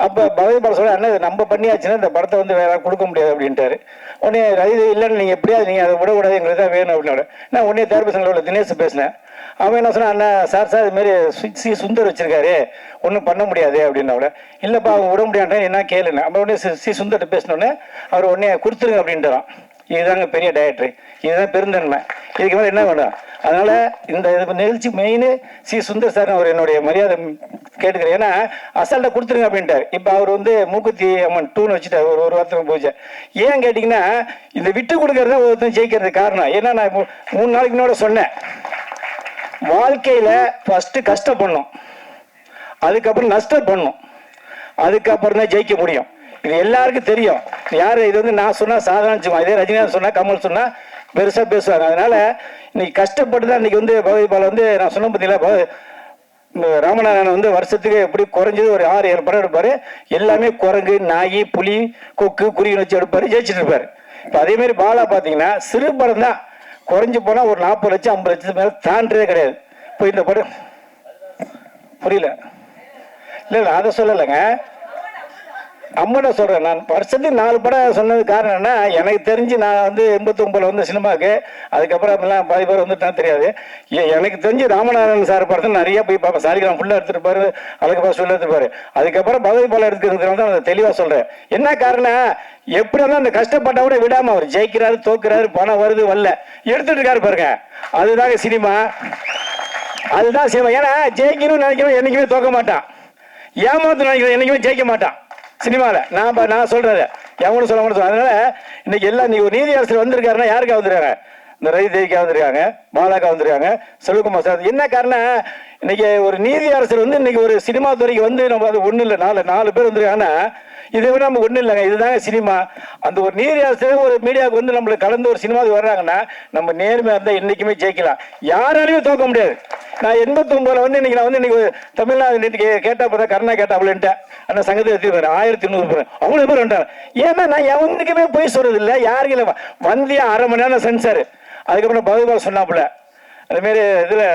அப்போ பகவதி பாலா சொல்ல, அண்ணா நம்ம பண்ணியாச்சுன்னா இந்த படத்தை வந்து வேற கொடுக்க முடியாது அப்படின்ட்டாரு. உடனே ரதி இல்லைன்னு நீங்கள் எப்படியாவது நீங்கள் அதை விடக்கூடாது, எங்களுக்கு தான் வேணும் அப்படின்னாரு. நான் உடனே தயாரிப்பு சங்கத்தில் தினேஷ் பேசினேன். அவன் என்ன சொன்னா, அண்ணா சார் இது மாதிரி சி சுந்தர் வச்சிருக்காரு, ஒன்றும் பண்ண முடியாது அப்படின்னா. இல்லைப்பா அவங்க விட முடியாதுன்னு என்ன கேளுன்னு. அப்போ உடனே சி சுந்தர்கிட்ட பேசினோடனே அவர் உடனே கொடுத்துருங்க அப்படின்ட்டாரான். இதுதாங்க பெரிய டைரக்டர், இதுதான் பெருந்தன்மை. இதுக்கு மேலே என்ன வேணும்? அதனால இந்த நிகழ்ச்சி மெயின் சுந்தர் சார் அவர் என்னுடைய மரியாதை கேட்டுக்கிறேன். ஏன்னா அசால்ட்டாக கொடுத்துருங்க அப்படின்ட்டார். இப்போ அவர் வந்து மூக்குத்தி அம்மன் டூன்னு வச்சுட்டார் ஒரு வாரத்துக்கு போச்சு. ஏன் கேட்டிங்கன்னா இந்த விட்டு கொடுக்கறத ஒருத்தன் ஜெயிக்கிறது காரணம். ஏன்னா நான் 3 நாளைக்கு முன்னாடி சொன்னேன், வாழ்க்கையில் ஃபஸ்ட்டு கஷ்டப்படணும், அதுக்கப்புறம் நஷ்டம் பண்ணணும், அதுக்கப்புறம் தான் ஜெயிக்க முடியும். இது எல்லாருக்கும் தெரியும். யார் இது வந்து நான் சொன்னால் சாதாரண, இதே ரஜினிகாந்த் சொன்னால் கமல் சொன்னால் பெருசாக பேசுவாங்க. அதனால இன்னைக்கு கஷ்டப்பட்டு தான் இன்னைக்கு வந்து பகவதி பாலா வந்து நான் சொன்ன பார்த்தீங்களா, ராமநாதன் வந்து வருஷத்துக்கு எப்படி குறைஞ்சது ஒரு 6-7 படம் எடுப்பார். எல்லாமே குரங்கு, நாய், புலி, கொக்கு, குருவி வச்சு எடுப்பார், ஜெயிச்சுட்டு இருப்பார். இப்போ அதேமாரி பாலா பார்த்தீங்கன்னா சிறு படம் தான், குறைஞ்சி போனால் ஒரு 40 லட்சம் 50 லட்சத்துக்கு மேலே தாண்டதே கிடையாது. இப்போ இந்த படம் புரியல, இல்லை அதை சொல்லலைங்க, அம்மனை சொல்கிறேன். நான் வருஷத்துக்கு 4 படம் சொன்னது காரணம் என்ன, எனக்கு தெரிஞ்சு நான் வந்து 89 வந்து சினிமாவுக்கு, அதுக்கப்புறம் எல்லாம் பாதி பேர் வந்துட்டான்னு தெரியாது. எனக்கு தெரிஞ்சு ராமநாதன் சார் படத்தை நிறைய போய் பார்ப்பேன். சாலிகிராம் ஃபுல்லாக எடுத்துருப்பாரு, அதுக்கப்புறம் ஃபுல்லாக எடுத்துருப்பாரு. அதுக்கப்புறம் பகவதி பாலா எடுத்துக்கிறதுனால தான் நான் தெளிவாக சொல்கிறேன். என்ன காரணம், எப்படி இருந்தாலும் அந்த கஷ்டப்பட்ட கூட விடாமல் அவர் ஜெயிக்கிறாரு, தோக்குறாரு, பணம் வருது வரல எடுத்துட்டு இருக்காரு பாருங்க. அதுதாங்க சினிமா, அதுதான் சினிமா. ஏன்னா ஜெயிக்கணும்னு நினைக்கிறோம் என்னைக்குமே தோக்க மாட்டான், ஏமாத்து நினைக்கிறோம் என்னைக்குமே ஜெயிக்க மாட்டான் சினிமாவில். நான் சொல்றது எவனும் சொல்ல மாட்டேன். அதனால இன்னைக்கு எல்லாம் நீ ஒரு நீதி அரசர் வந்திருக்காருன்னா யாருக்கா வந்திருக்காங்க? இந்த ரவி தேவிக்கா வந்திருக்காங்க, பாலாக்கா வந்திருக்காங்க, செல்வகுமார் சார். என்ன காரணம், இன்னைக்கு ஒரு நீதி அரசர் வந்து இன்னைக்கு ஒரு சினிமா துறைக்கு வந்து நம்ம அது ஒன்றும் இல்லை, 4 பேர் வந்திருக்காங்கன்னா இதை விட நமக்கு ஒன்றும் இல்லைங்க. இதுதாங்க சினிமா. அந்த ஒரு நீதி அரசர் ஒரு மீடியாவுக்கு வந்து நம்மளுக்கு கலந்து ஒரு சினிமாவுக்கு வர்றாங்கன்னா நம்ம நேர்மையாக இருந்தால் என்றைக்குமே ஜெயிக்கலாம், யாராலையும் தோக்க முடியாது. நான் 89 வந்து இன்னைக்கு நான் வந்து இன்னைக்கு தமிழ்நாடு இன்னைக்கு கேட்டா பார்த்தா கருணா கேட்டாப்புலன்ட்டு அந்த சங்கத்தை எடுத்து 1100 பேர் அவ்வளோ பேர் வந்துட்டாங்க. ஏன்னா நான் எவனுக்குமே போய் சொல்றது இல்லை, யாருக்கு இல்லை. வந்தியா 1/2 மணி நேரம் சென்சார், அதுக்கப்புறம் பகவான் சொன்னாப்புல அதுமாரி இதில்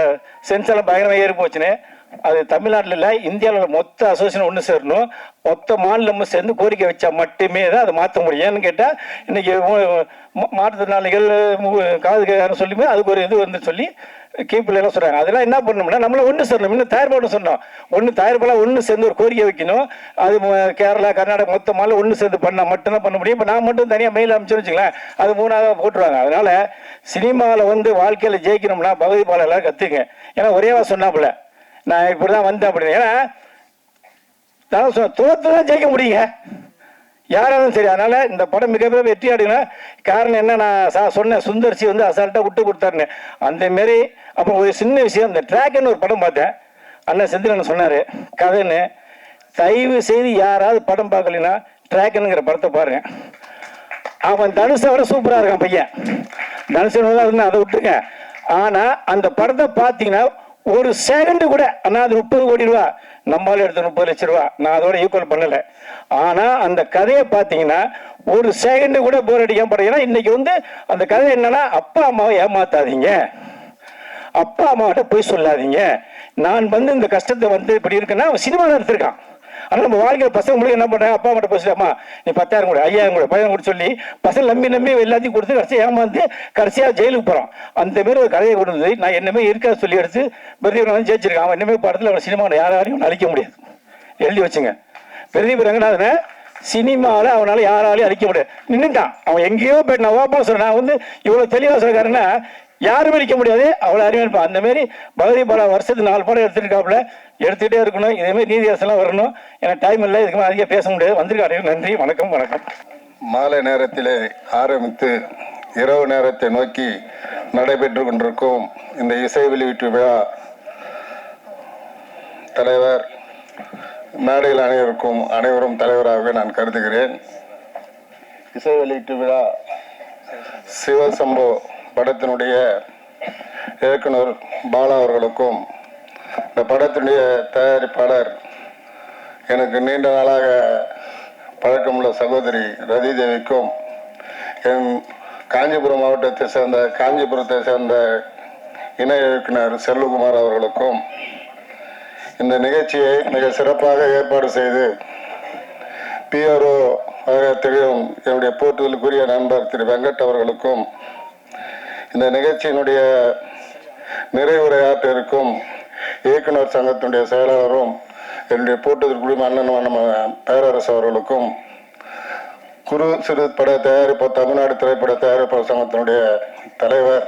சென்சார்லாம் பயங்கரமாக ஏறி போச்சுன்னு. அது தமிழ்நாட்டில் இல்லை, இந்தியாவில் மொத்த அசோசியேஷன் ஒன்று சேரணும், மொத்த மாநிலமும் சேர்ந்து கோரிக்கை வச்சா மட்டுமே தான் அதை மாற்ற முடியும். ஏன்னு கேட்டால் இன்னைக்கு மாற்றுத்திறனாளிகள் காது கேட்கன்னு சொல்லியுமே அதுக்கு ஒரு இது வந்து சொல்லி கீப்பில் எல்லாம் சொல்கிறாங்க. அதெல்லாம் என்ன பண்ணணும்னா நம்மள ஒன்று சேரணும், இன்னும் தயார்பாடு சொன்னோம், தயார்பாடாக ஒன்று சேர்ந்து ஒரு கோரிக்கை வைக்கணும். அது கேரளா, கர்நாடகா மொத்த மாநிலம் ஒன்று சேர்ந்து பண்ணால் மட்டும்தான் பண்ண முடியும். இப்போ நான் மட்டும் தனியாக மெயில் அமைச்சுன்னு வச்சுக்கலாம், அது 3ஆவது போட்டுருவாங்க. அதனால சினிமாவில் வந்து வாழ்க்கையில் ஜெயிக்கணும்னா பகவதி பாலா எல்லாரும் கற்றுங்க. ஏன்னா ஒரேவா சொன்னாப்புல நான் இப்படி தான் வந்தேன் அப்படின்னு. ஏன்னா நான் தோற்று தான் ஜெயிக்க முடியுங்க, யாராலும் சரி. அதனால இந்த படம் மிகப்பெரிய வெற்றி அடையணும். காரணம் என்ன, நான் சொன்னேன் சுந்தர்சி வந்து அசால்ட்டாக விட்டு கொடுத்தாருன்னு. அந்த மாரி அப்புறம் ஒரு சின்ன விஷயம், இந்த ட்ராக்னு ஒரு படம் பார்த்தேன், அண்ணன் செந்திலன் சொன்னார் கதைன்னு. தயவு செய்து யாராவது படம் பார்க்கலன்னா ட்ராக்னுங்கிற படத்தை பாருங்க. அவன் தனுஷை விட சூப்பராக இருக்கான் பையன், தனுஷன் இருந்தால் அதை விட்டுருங்க. ஆனால் அந்த படத்தை பார்த்தீங்கன்னா ஒரு செகண்டு கூட, ஆனால் அது 30 கோடி ரூபா, நம்மளால எடுத்த 30 லட்சம் ரூபா, நான் அதோட ஈக்குவல் பண்ணலை. ஆனால் அந்த கதையை பார்த்தீங்கன்னா ஒரு செகண்டு கூட போர் அடிக்காம படம். ஏன்னா இன்னைக்கு வந்து அந்த கதை என்னன்னா, அப்பா அம்மாவை ஏமாத்தாதீங்க, அப்பா அம்மாவிட்ட போய் சொல்லாதீங்க. நான் வந்து இந்த கஷ்டத்தை வந்து இப்படி இருக்குன்னா சினிமாவில் எடுத்திருக்கான். ஆனால் நம்ம வாழ்க்கையில் பசங்க முடியும் என்ன பண்ணுறாங்க, அப்பா மட்டும் பேசலாமா, நீ 10,000 கூட 5,000 கூட 10,000 கூட சொல்லி பசங்க நம்பி எல்லாத்தையும் கொடுத்து கடைசியாக ஏமாந்து கடைசியாக ஜெயிலுக்கு போகிறான். அந்த மாரி ஒரு கதையை கொண்டு வந்து நான் என்னமே இருக்காது சொல்லி எடுத்து பிரதீப் வந்து ஜெயிச்சிருக்கான். அவன் என்னமே படத்தில் அவன் சினிமாவில் யாராலையும் அழிக்க முடியாது, எழுதி வச்சுங்க. பிரதீப் ரங்கநாதனை சினிமாவில் அவனால் யாராலையும் அழிக்க முடியாது, நின்றுட்டான். அவன் எங்கேயோ போயிட்டு நான் ஓப்பா சொல்கிறேன், நான் வந்து இவ்வளோ தெளிவாக சொல்லிருக்காருன்னா யாரும் அடிக்க முடியாது, அவ்வளோ அருமையாக இருப்பான். அந்த மாரி பகவதி பாலா வருஷத்துக்கு 4 படம் எடுத்துருக்காப்புல, எடுத்துகிட்டே இருக்கணும். இதேமாதிரி நீதி அரசெல்லாம் வரணும். எனக்கு டைம் இல்லை, இதுக்கு அதிகம் பேச முடியாது. வந்திருக்காரு. நன்றி, வணக்கம். வணக்கம். மாலை நேரத்திலே ஆரம்பித்து இரவு நேரத்தை நோக்கி நடைபெற்று கொண்டிருக்கும் இந்த இசை வெளியீட்டு விழா தலைவர் மேடையில் அனைவரும் தலைவராகவே நான் கருதுகிறேன். இசை வெளியீட்டு விழா சிவசம்போ படத்தினுடைய இயக்குனர் பாலா அவர்களுக்கும், இந்த படத்தினுடைய தயாரிப்பாளர் எனக்கு நீண்ட நாளாக பழக்கமுள்ள சகோதரி ரதி தேவிக்கும், என் காஞ்சிபுரம் காஞ்சிபுரத்தை சேர்ந்த இணை இயக்குனர் செல்வகுமார் அவர்களுக்கும், இந்த நிகழ்ச்சியை மிக சிறப்பாக ஏற்பாடு செய்து பிஆர்ஓ தெரியும் என்னுடைய போற்றுதலுக்குரிய நண்பர் திரு வெங்கட் அவர்களுக்கும், இந்த நிகழ்ச்சியினுடைய நிறைவுரையாற்ற இருக்கும் இயக்குனர் சங்கத்தினுடைய செயலாளரும் என்னுடைய போற்றுதலுக்குரிய அண்ணன் நம்ம பேரரசு அவர்களுக்கும், குறு சிறு பட தயாரிப்பு தமிழ்நாடு திரைப்பட தயாரிப்பாளர் சங்கத்தினுடைய தலைவர்,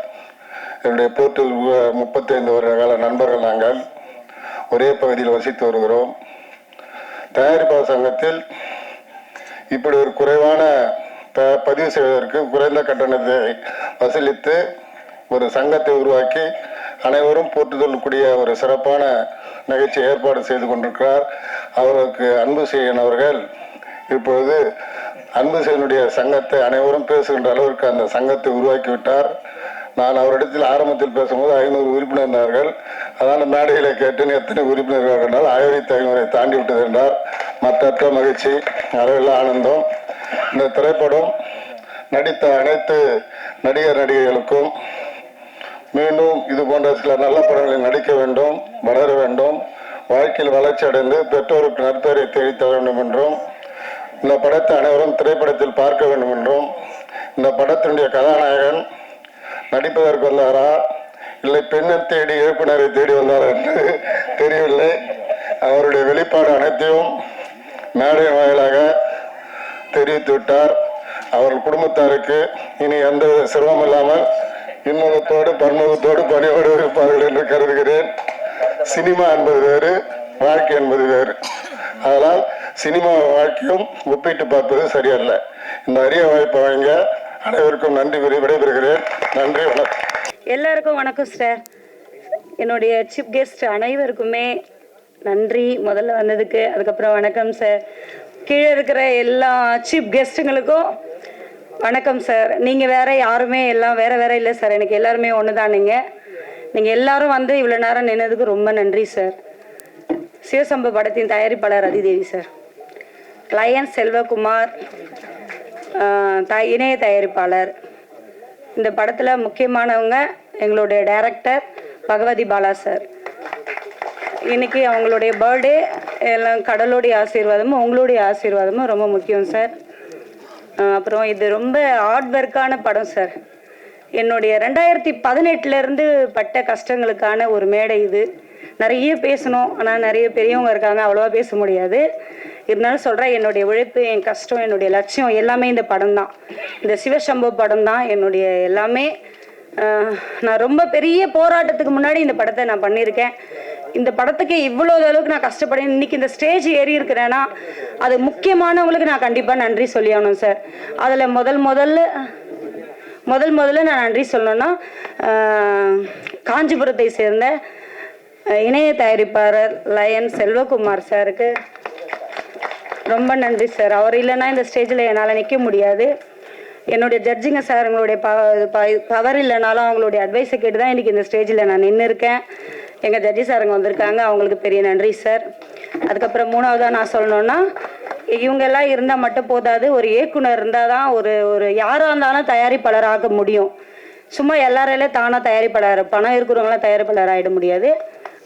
என்னுடைய போட்டில் 35 வருட கால நண்பர்கள். நாங்கள் ஒரே பகுதியில் வசித்து வருகிறோம். தயாரிப்பாளர் சங்கத்தில் இப்படி ஒரு குறைவான பதிவு செய்வதற்கு குறைந்த கட்டணத்தை வசூலித்து ஒரு சங்கத்தை உருவாக்கி அனைவரும் போற்றுதலுக்குரிய ஒரு சிறப்பான நிகழ்ச்சி ஏற்பாடு செய்து கொண்டிருக்கிறார். அவருக்கு அன்புசெழியன் அவர்கள் இப்பொழுது அன்புசெழியனுடைய சங்கத்தை அனைவரும் பேசுகின்ற அளவிற்கு அந்த சங்கத்தை உருவாக்கிவிட்டார். நான் அவரிடத்தில் ஆரம்பத்தில் பேசும்போது 500 உறுப்பினர்கள், அதனால் மேடைகளை கேட்டேன் எத்தனை உறுப்பினர்கள் என்றால் 1500 தாண்டி விட்டது என்றார். மற்ற மகிழ்ச்சி, அளவில் ஆனந்தம். இந்த திரைப்படம் நடித்த அனைத்து நடிகர் நடிகைகளுக்கும் மீண்டும் இது போன்ற சில நல்ல படங்களில் நடிக்க வேண்டும், வளர வேண்டும், வாழ்க்கையில் வளர்ச்சி அடைந்து பெற்றோருக்கு நற்பெயரை தேடித்தர வேண்டும் என்றும், இந்த படத்தை அனைவரும் திரைப்படத்தில் பார்க்க வேண்டும் என்றும், இந்த படத்தினுடைய கதாநாயகன் நடிப்பதற்கு வந்தாரா இல்லை பெண்ணை தேடி இயக்குனரை தேடி வந்தாரா என்று தெரியவில்லை. அவருடைய வெளிப்பாடு அனைத்தையும் மேடை வாயிலாக தெரிவித்து விட்டார். அவர்கள் குடும்பத்தாருக்கு இனி எந்த சிரமம் இல்லாமல் இன்முகத்தோடு பன்முகத்தோடு பணியோடு இருப்பார்கள் என்று கருதுகிறேன். சினிமா என்பது வேறு, வாழ்க்கை என்பது வேறு. அதனால் சினிமா வாழ்க்கையும் ஒப்பிட்டு பார்ப்பது சரியல்ல. இந்த அரிய வாய்ப்பை வழங்க அனைவருக்கும் நன்றி கூறி விடைபெறுகிறேன். நன்றி, வணக்கம். எல்லாருக்கும் வணக்கம் சார். என்னுடைய சீஃப் கெஸ்ட் அனைவருக்குமே நன்றி முதல்ல வந்ததுக்கு. அதுக்கப்புறம் வணக்கம் சார். கீழே இருக்கிற எல்லா சீஃப் கெஸ்ட்டுங்களுக்கும் வணக்கம் சார். நீங்கள் வேற யாருமே எல்லாம் வேற வேற இல்லை சார், எனக்கு எல்லாருமே ஒன்று தான். நீங்கள் எல்லாரும் வந்து இவ்வளோ நேரம் நின்னதுக்கு ரொம்ப நன்றி சார். சிவசம்பு படத்தின் தயாரிப்பாளர் அதிதேவி சார், லயன் செல்வகுமார் இணைய தயாரிப்பாளர். இந்த படத்தில் முக்கியமானவங்க எங்களுடைய டைரக்டர் பகவதி பாலா சார். இன்னைக்கு அவங்களுடைய பர்த்டே. எல்லாம் கடவுளுடைய ஆசீர்வாதமும் உங்களுடைய ஆசீர்வாதமும் ரொம்ப முக்கியம் சார். அப்புறம் இது ரொம்ப ஹார்ட் ஒர்க்கான படம் சார். என்னுடைய 2018 பட்ட கஷ்டங்களுக்கான ஒரு மேடை இது. நிறைய பேசணும், ஆனால் நிறைய பெரியவங்க இருக்காங்க, அவ்வளோவா பேச முடியாது. இருந்தாலும் சொல்கிறேன், என்னுடைய உழைப்பு, என் கஷ்டம், என்னுடைய லட்சியம் எல்லாமே இந்த படம் தான். இந்த சிவசம்பு படம் தான் என்னுடைய எல்லாமே. நான் ரொம்ப பெரிய போராட்டத்துக்கு முன்னாடி இந்த படத்தை நான் பண்ணியிருக்கேன். இந்த படத்துக்கு இவ்வளோ அளவுக்கு நான் கஷ்டப்படேன். இன்னைக்கு இந்த ஸ்டேஜ் ஏறி இருக்கிறேன்னா அது முக்கியமானவங்களுக்கு நான் கண்டிப்பாக நன்றி சொல்லி ஆகணும் சார். அதில் முதல்ல நான் நன்றி சொல்லணும்னா காஞ்சிபுரத்தை சேர்ந்த இணைய தயாரிப்பாளர் லயன் செல்வகுமார் சாருக்கு ரொம்ப நன்றி சார். அவர் இல்லைன்னா இந்த ஸ்டேஜில் என்னால் நிற்க முடியாது. என்னுடைய ஜட்ஜிங்க சார் எங்களுடைய பவர் இல்லைனாலும் அவங்களுடைய அட்வைஸை கேட்டு தான் இன்றைக்கி இந்த ஸ்டேஜில் நான் நின்று இருக்கேன். எங்கள் ஜட்ஜி சாருங்க வந்திருக்காங்க, அவங்களுக்கு பெரிய நன்றி சார். அதுக்கப்புறம் 3வதாக நான் சொல்லணுன்னா, இவங்கெல்லாம் இருந்தால் மட்டும் போதாது, ஒரு இயக்குனர் இருந்தால் தான் ஒரு யாராக இருந்தாலும் தயாரிப்பாளர் ஆக முடியும். சும்மா எல்லாராலையும் தானாக தயாரிப்பாளர், பணம் இருக்கிறவங்களாம் தயாரிப்பாளர் ஆகிட முடியாது.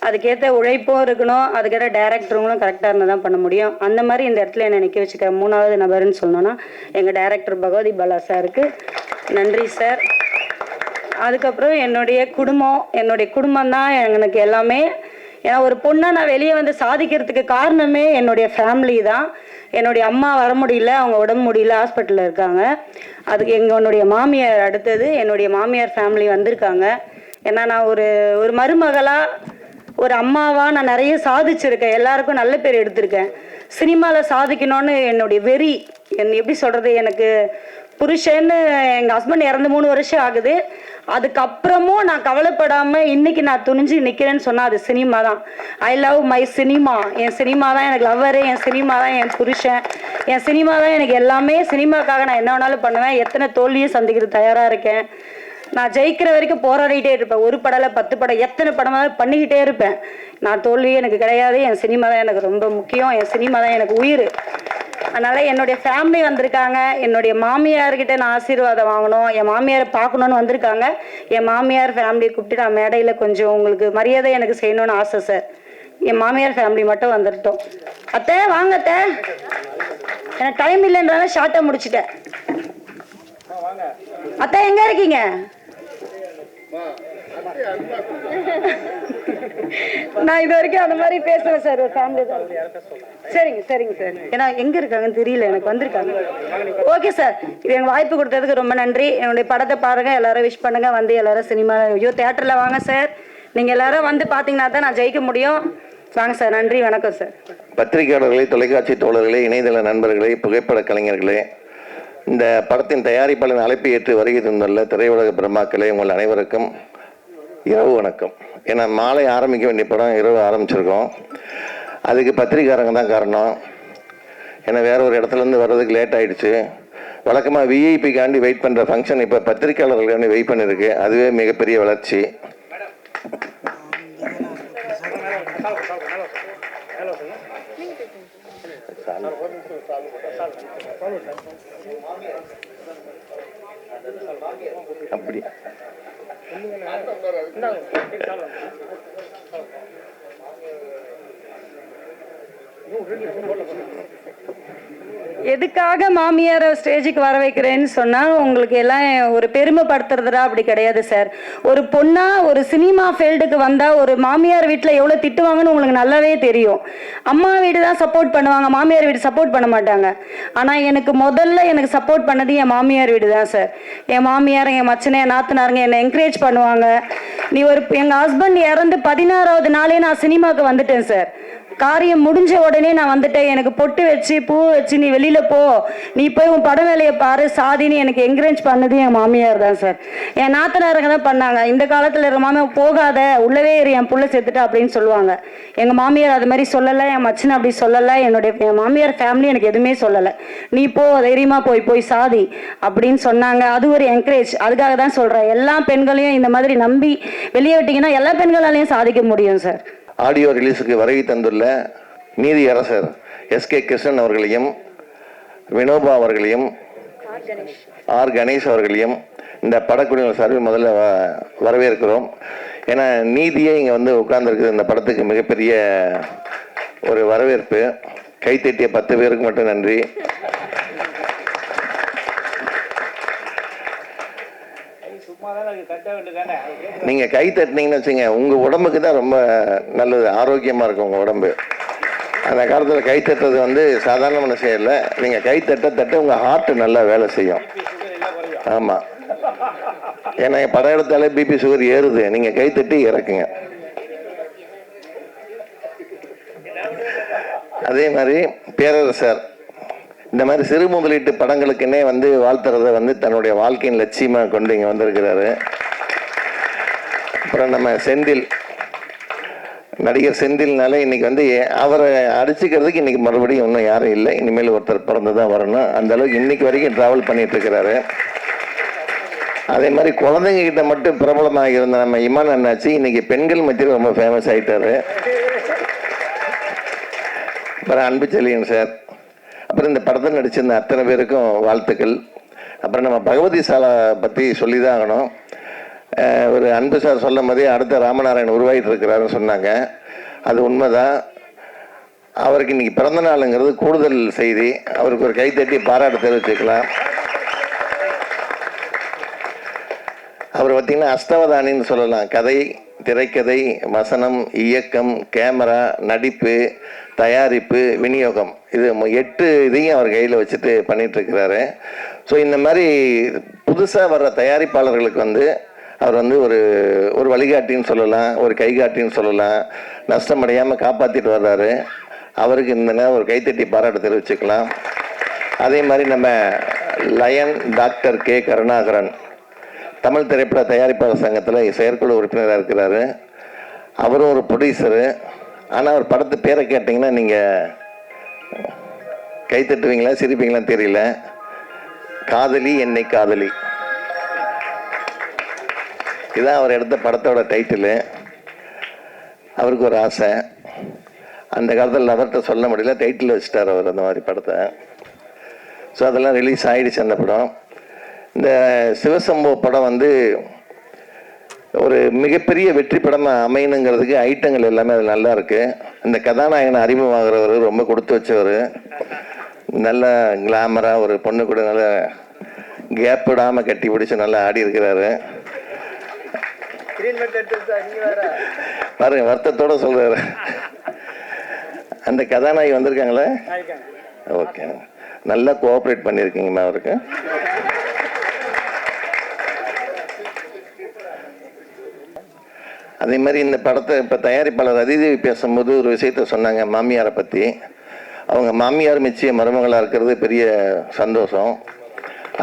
அதுக்கேற்ற உழைப்பும் இருக்கணும், அதுக்கேற்ற டைரக்டருங்களும் கரெக்டாக இருந்தால் தான் பண்ண முடியும். அந்த மாதிரி இந்த இடத்துல என்னை நிற்க வச்சுக்க 3வது நபர்னு சொல்லணும்னா எங்கள் டைரக்டர் பகவதி பாலா சாருக்கு நன்றி சார். அதுக்கப்புறம் என்னுடைய குடும்பம் தான் எனக்கு எல்லாமே. ஏன்னா ஒரு பொண்ணை நான் வெளியே வந்து சாதிக்கிறதுக்கு காரணமே என்னுடைய ஃபேமிலி தான். என்னுடைய அம்மா வர முடியல, அவங்க உடம்பு முடியல, ஹாஸ்பிட்டலில் இருக்காங்க. அதுக்கு என்னுடைய மாமியார் அடுத்தது என்னுடைய மாமியார் ஃபேமிலி வந்திருக்காங்க. ஏன்னா நான் ஒரு மருமகளாக ஒரு அம்மாவாக நான் நிறைய சாதிச்சிருக்கேன், எல்லாருக்கும் நல்ல பேர் எடுத்திருக்கேன். சினிமாவில் சாதிக்கணும்னு என்னுடைய வெறி, எப்படி சொல்கிறது, எனக்கு புருஷன்னு எங்கள் ஹஸ்பண்ட் இறந்து 3 வருஷம் ஆகுது. அதுக்கப்புறமும் நான் கவலைப்படாமல் இன்னைக்கு நான் துணிஞ்சு நிற்கிறேன்னு சொன்னால் அது சினிமா தான். I love my cinema. N cinema தான் எனக்கு லவ்வரு, என் சினிமா தான் என் புருஷன், என் சினிமா தான் எனக்கு எல்லாமே. சினிமாக்காக நான் என்ன வேணாலும் பண்ணுவேன். எத்தனை தோல்வியும் சந்திக்கிறது தயாராக இருக்கேன். நான் ஜெயிக்கிற வரைக்கும் போராடிட்டே இருப்பேன். 1 படம் 10 படம் எத்தனை படமாக பண்ணிக்கிட்டே இருப்பேன். நான் தோல்வி எனக்கு கிடையாது. என் சினிமா தான் எனக்கு ரொம்ப முக்கியம். என் சினிமா தான் எனக்கு உயிர். அதனால் என்னுடைய ஃபேமிலி வந்திருக்காங்க. என்னுடைய மாமியார்கிட்ட நான் ஆசீர்வாதம் வாங்கணும், என் மாமியாரை பார்க்கணுன்னு வந்திருக்காங்க. என் மாமியார் ஃபேமிலியை கூப்பிட்டு நான் மேடையில் கொஞ்சம் உங்களுக்கு மரியாதை எனக்கு செய்யணும்னு ஆசை சார். என் மாமியார் ஃபேமிலி மட்டும் வந்துட்டோம். அத்தை வாங்க அத்தை, எனக்கு டைம் இல்லைன்றதால ஷார்ட்டாக முடிச்சுட்டேன். அத்தை எங்கே இருக்கீங்க? நான் இது வரைக்கும் அந்த மாதிரி பேசுறேன் சார் ஒரு ஃபேமிலி தான். சரிங்க சரிங்க சார். ஏன்னா எங்க இருக்காங்கன்னு தெரியல, எனக்கு வந்திருக்காங்க. ஓகே சார், இது எனக்கு வாய்ப்பு கொடுத்ததுக்கு ரொம்ப நன்றி. என்னுடைய படத்தை பாருங்க, எல்லாரும் விஷ் பண்ணுங்க, வந்து எல்லாரும் சினிமா ஐயோ தியேட்டர்ல வாங்க சார். நீங்க எல்லாரும் வந்து பாத்தீங்கன்னா தான் நான் ஜெயிக்க முடியும். வாங்க சார். நன்றி, வணக்கம் சார். பத்திரிகையாளர்களே, தொலைக்காட்சி தோழர்களே, இணையதள நண்பர்களே, புகைப்பட கலைஞர்களே, இந்த படத்தின் தயாரிப்பாளர் அழைப்பு ஏற்று வருகை தந்துள்ள திரையுலக பிரம்மாக்களே, உங்கள் அனைவருக்கும் இரவு வணக்கம். ஏன்னா மாலை ஆரம்பிக்க வேண்டிய படம் இரவு ஆரம்பிச்சிருக்கோம். அதுக்கு பத்திரிக்காரங்க தான் காரணம். ஏன்னா வேற ஒரு இடத்துலேருந்து வர்றதுக்கு லேட் ஆகிடுச்சு. வழக்கமாக விஐபிக்காண்டி வெயிட் பண்ணுற ஃபங்க்ஷன் இப்போ பத்திரிக்கையாளர்களுக்காண்டி வெயிட் பண்ணியிருக்கு. அதுவே மிகப்பெரிய வளர்ச்சி. அப்படி எதுக்காக மாமியார் ஸ்டேஜுக்கு வர வைக்கிறேன்னு சொன்னா உங்களுக்கு எல்லாம் ஒரு பெருமைப்படுத்துறதா அப்படி கிடையாது சார். ஒரு பொண்ணா ஒரு சினிமா ஃபீல்டுக்கு வந்தா ஒரு மாமியார் வீட்டில் எவ்வளோ திட்டுவாங்கன்னு உங்களுக்கு நல்லாவே தெரியும். அம்மா வீடு தான் சப்போர்ட் பண்ணுவாங்க, மாமியார் வீடு சப்போர்ட் பண்ண மாட்டாங்க. ஆனால் எனக்கு சப்போர்ட் பண்ணது என் மாமியார் வீடு தான் சார். என் மாமியார், என் மச்சனை, என் நாத்தனாருங்க என்னை என்கரேஜ் பண்ணுவாங்க. எங்கள் ஹஸ்பண்ட் இறந்து 16வது நாளே நான் சினிமாவுக்கு வந்துட்டேன் சார். காரியம் முடிஞ்ச உடனே நான் வந்துட்டேன். எனக்கு பொட்டு வச்சு பூ வச்சு நீ வெளியில போ, நீ போய் உன் படம் வேலையை பாரு சாதின்னு எனக்கு என்கரேஜ் பண்ணது என் மாமியார் தான் சார். என் நாத்தனாருங்க தான் பண்ணாங்க. இந்த காலத்துல இருக்கிற மாமியார் போகாத உள்ளவே இரு, என் புள்ள செத்துட்டா அப்படின்னு சொல்லுவாங்க. எங்க மாமியார் அது மாதிரி சொல்லலை, என் மச்சனை அப்படி சொல்லலை, என் மாமியார் ஃபேமிலி எனக்கு எதுவுமே சொல்லலை. நீ போ, தைரியமா போய் சாதி அப்படின்னு சொன்னாங்க. அது ஒரு என்கரேஜ். அதுக்காக தான் சொல்றேன், எல்லா பெண்களையும் இந்த மாதிரி நம்பி வெளியே விட்டீங்கன்னா எல்லா பெண்களாலையும் சாதிக்க முடியும் சார். ஆடியோ ரிலீஸுக்கு வருகை தந்துள்ள நீதி அரசர் எஸ்கே கிருஷ்ணன் அவர்களையும், வினோபா அவர்களையும், ஆர் கணேஷ் அவர்களையும் இந்த படக்குழுவினர் சார்பில் முதல்ல வரவேற்கிறோம். ஏன்னா நீதியே இங்கே வந்து உட்கார்ந்துருக்குது. இந்த படத்துக்கு மிகப்பெரிய ஒரு வரவேற்பு. கைத்தட்டிய 10 பேருக்கு மட்டும் நன்றி. நீங்க கை தட்டினீங்கன்னு வச்சுங்க, உங்க உடம்புக்கு தான் ரொம்ப நல்லது, ஆரோக்கியமா இருக்கும் உங்க உடம்பு. அந்த காலத்துல கை தட்டுறது வந்து சாதாரண விஷயம் இல்லை. நீங்க கை தட்ட உங்க ஹார்ட் நல்லா வேலை செய்யும். ஆமா, ஏன்னா படம் எடுத்தாலே பிபி சுகர் ஏறுது. நீங்க கை தட்டி இறக்குங்க. அதே மாதிரி பேரரசர் இந்த மாதிரி சிறு முதலீட்டு படங்களுக்குன்னே வந்து வாழ்த்துறதை வந்து தன்னுடைய வாழ்க்கையின் லட்சியமாக கொண்டு இங்கே வந்திருக்கிறாரு. அப்புறம் நம்ம செந்தில், நடிகர் செந்தில்னாலே இன்னைக்கு வந்து அவரை அடிச்சுக்கிறதுக்கு இன்னைக்கு மறுபடியும் இன்னும் யாரும் இல்லை. இனிமேல் ஒருத்தர் பிறந்து தான் வரணும். அந்த அளவுக்கு இன்னைக்கு வரைக்கும் ட்ராவல் பண்ணிட்டு இருக்கிறாரு. அதே மாதிரி குழந்தைங்க கிட்ட மட்டும் பிரபலமாக இருந்த நம்ம இமான் அண்ணாச்சி இன்னைக்கு பெண்கள் மத்தியில் ரொம்ப ஃபேமஸ் ஆகிட்டாரு. அப்புறம் அன்பு செல்லியன் சார், அப்புறம் இந்த படத்தில் நடிச்சிருந்த அத்தனை பேருக்கும் வாழ்த்துக்கள். அப்புறம் நம்ம பகவதி சாலா பற்றி சொல்லி தான் ஆகணும். ஒரு அன்பு சார் சொல்லும் போதே அடுத்த ராமநாராயணன் உருவாகிட்டு இருக்கிறாருன்னு சொன்னாங்க. அது உண்மைதான். அவருக்கு இன்னைக்கு பிறந்த நாளுங்கிறது கூடுதல் செய்தி. அவருக்கு ஒரு கைத்தட்டி பாராட்டு தெரிவிச்சுக்கலாம். அவர் பார்த்தீங்கன்னா அஷ்டவதானின்னு சொல்லலாம். கதை, திரைக்கதை, வசனம், இயக்கம், கேமரா, நடிப்பு, தயாரிப்பு, விநியோகம், இது 8 இதையும் அவர் கையில் வச்சுட்டு பண்ணிட்டு இருக்கிறாரு. ஸோ இந்த மாதிரி புதுசாக வர்ற தயாரிப்பாளர்களுக்கு வந்து அவர் வந்து ஒரு வழிகாட்டின்னு சொல்லலாம், ஒரு கைகாட்டின்னு சொல்லலாம். நஷ்டமடையாமல் காப்பாற்றிட்டு வர்றாரு. அவருக்கு இந்த நேரம் ஒரு கைத்தட்டி பாராட்டு தெரிவிச்சுக்கலாம். அதே மாதிரி நம்ம lion doctor K Karunakaran Tamil திரைப்பட தயாரிப்பாளர் சங்கத்தில் செயற்குழு உறுப்பினராக இருக்கிறாரு. அவரும் ஒரு ப்ரொடியூசரு. ஆனால் அவர் படத்து பேரை கேட்டிங்கன்னா நீங்கள் கைத்தட்டுவீங்களா சிரிப்பீங்களான்னு தெரியல. காதலி என்னை காதலி, இதுதான் அவர் எடுத்த படத்தோட டைட்டிலு. அவருக்கு ஒரு ஆசை, அந்த காலத்தில் அவர்கிட்ட சொல்ல முடியல, டைட்டில் வச்சுட்டார் அவர் அந்த மாதிரி படத்தை. ஸோ அதெல்லாம் ரிலீஸ் ஆகிடுச்சு அந்த படம். இந்த சிவசம்போ படம் வந்து ஒரு மிகப்பெரிய வெற்றி படமாக அமையணுங்கிறதுக்கு ஐட்டங்கள் எல்லாமே அது நல்லா இருக்கு. இந்த கதாநாயகனை அறிமுகமாகிறவர் ரொம்ப கொடுத்து வச்சவர். நல்ல கிளாமராக ஒரு பொண்ணு கூட நல்லா கேப் விடாமல் கட்டி பிடிச்சி நல்லா ஆடி இருக்கிறாரு. பாருங்க, வருத்தத்தோட சொல்றாரு. அந்த கதாநாயகி வந்திருக்காங்களா? ஓகே, நல்லா கோஆப்ரேட் பண்ணியிருக்கீங்கம்மா அவருக்கு. அதே மாதிரி இந்த படத்தை இப்போ தயாரிப்பாளர் அதிதேவி பேசும்போது ஒரு விஷயத்த சொன்னாங்க மாமியாரை பற்றி. அவங்க மாமியார் மிச்சிய மருமகளாக இருக்கிறது பெரிய சந்தோஷம்.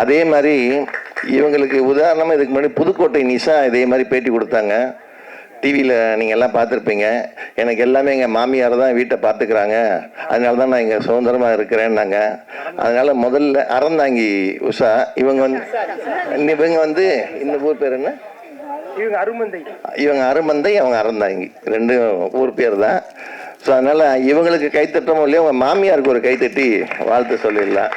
அதே மாதிரி இவங்களுக்கு உதாரணமாக இதுக்கு முன்னாடி புதுக்கோட்டை நிஷா இதே மாதிரி பேட்டி கொடுத்தாங்க. டிவியில் நீங்கள் எல்லாம் பார்த்துருப்பீங்க. எனக்கு எல்லாமே எங்கள் மாமியார் தான் வீட்டை பார்த்துக்கிறாங்க, அதனால தான் நான் இங்கே சுதந்திரமாக இருக்கிறேன்னாங்க. அதனால் முதல்ல அறந்தாங்கி உஷா இவங்க வந்து இந்த ஊர் பேர் என்ன? இவங்க அருமந்தை, அவங்க அறந்தாங்கி, ரெண்டு ஊர் பேர் தான். ஸோ அதனால் இவங்களுக்கு கைத்தட்டமோ இல்லையோ அவங்க மாமியாருக்கு ஒரு கைத்தட்டி வாழ்த்து சொல்லிடலாம்.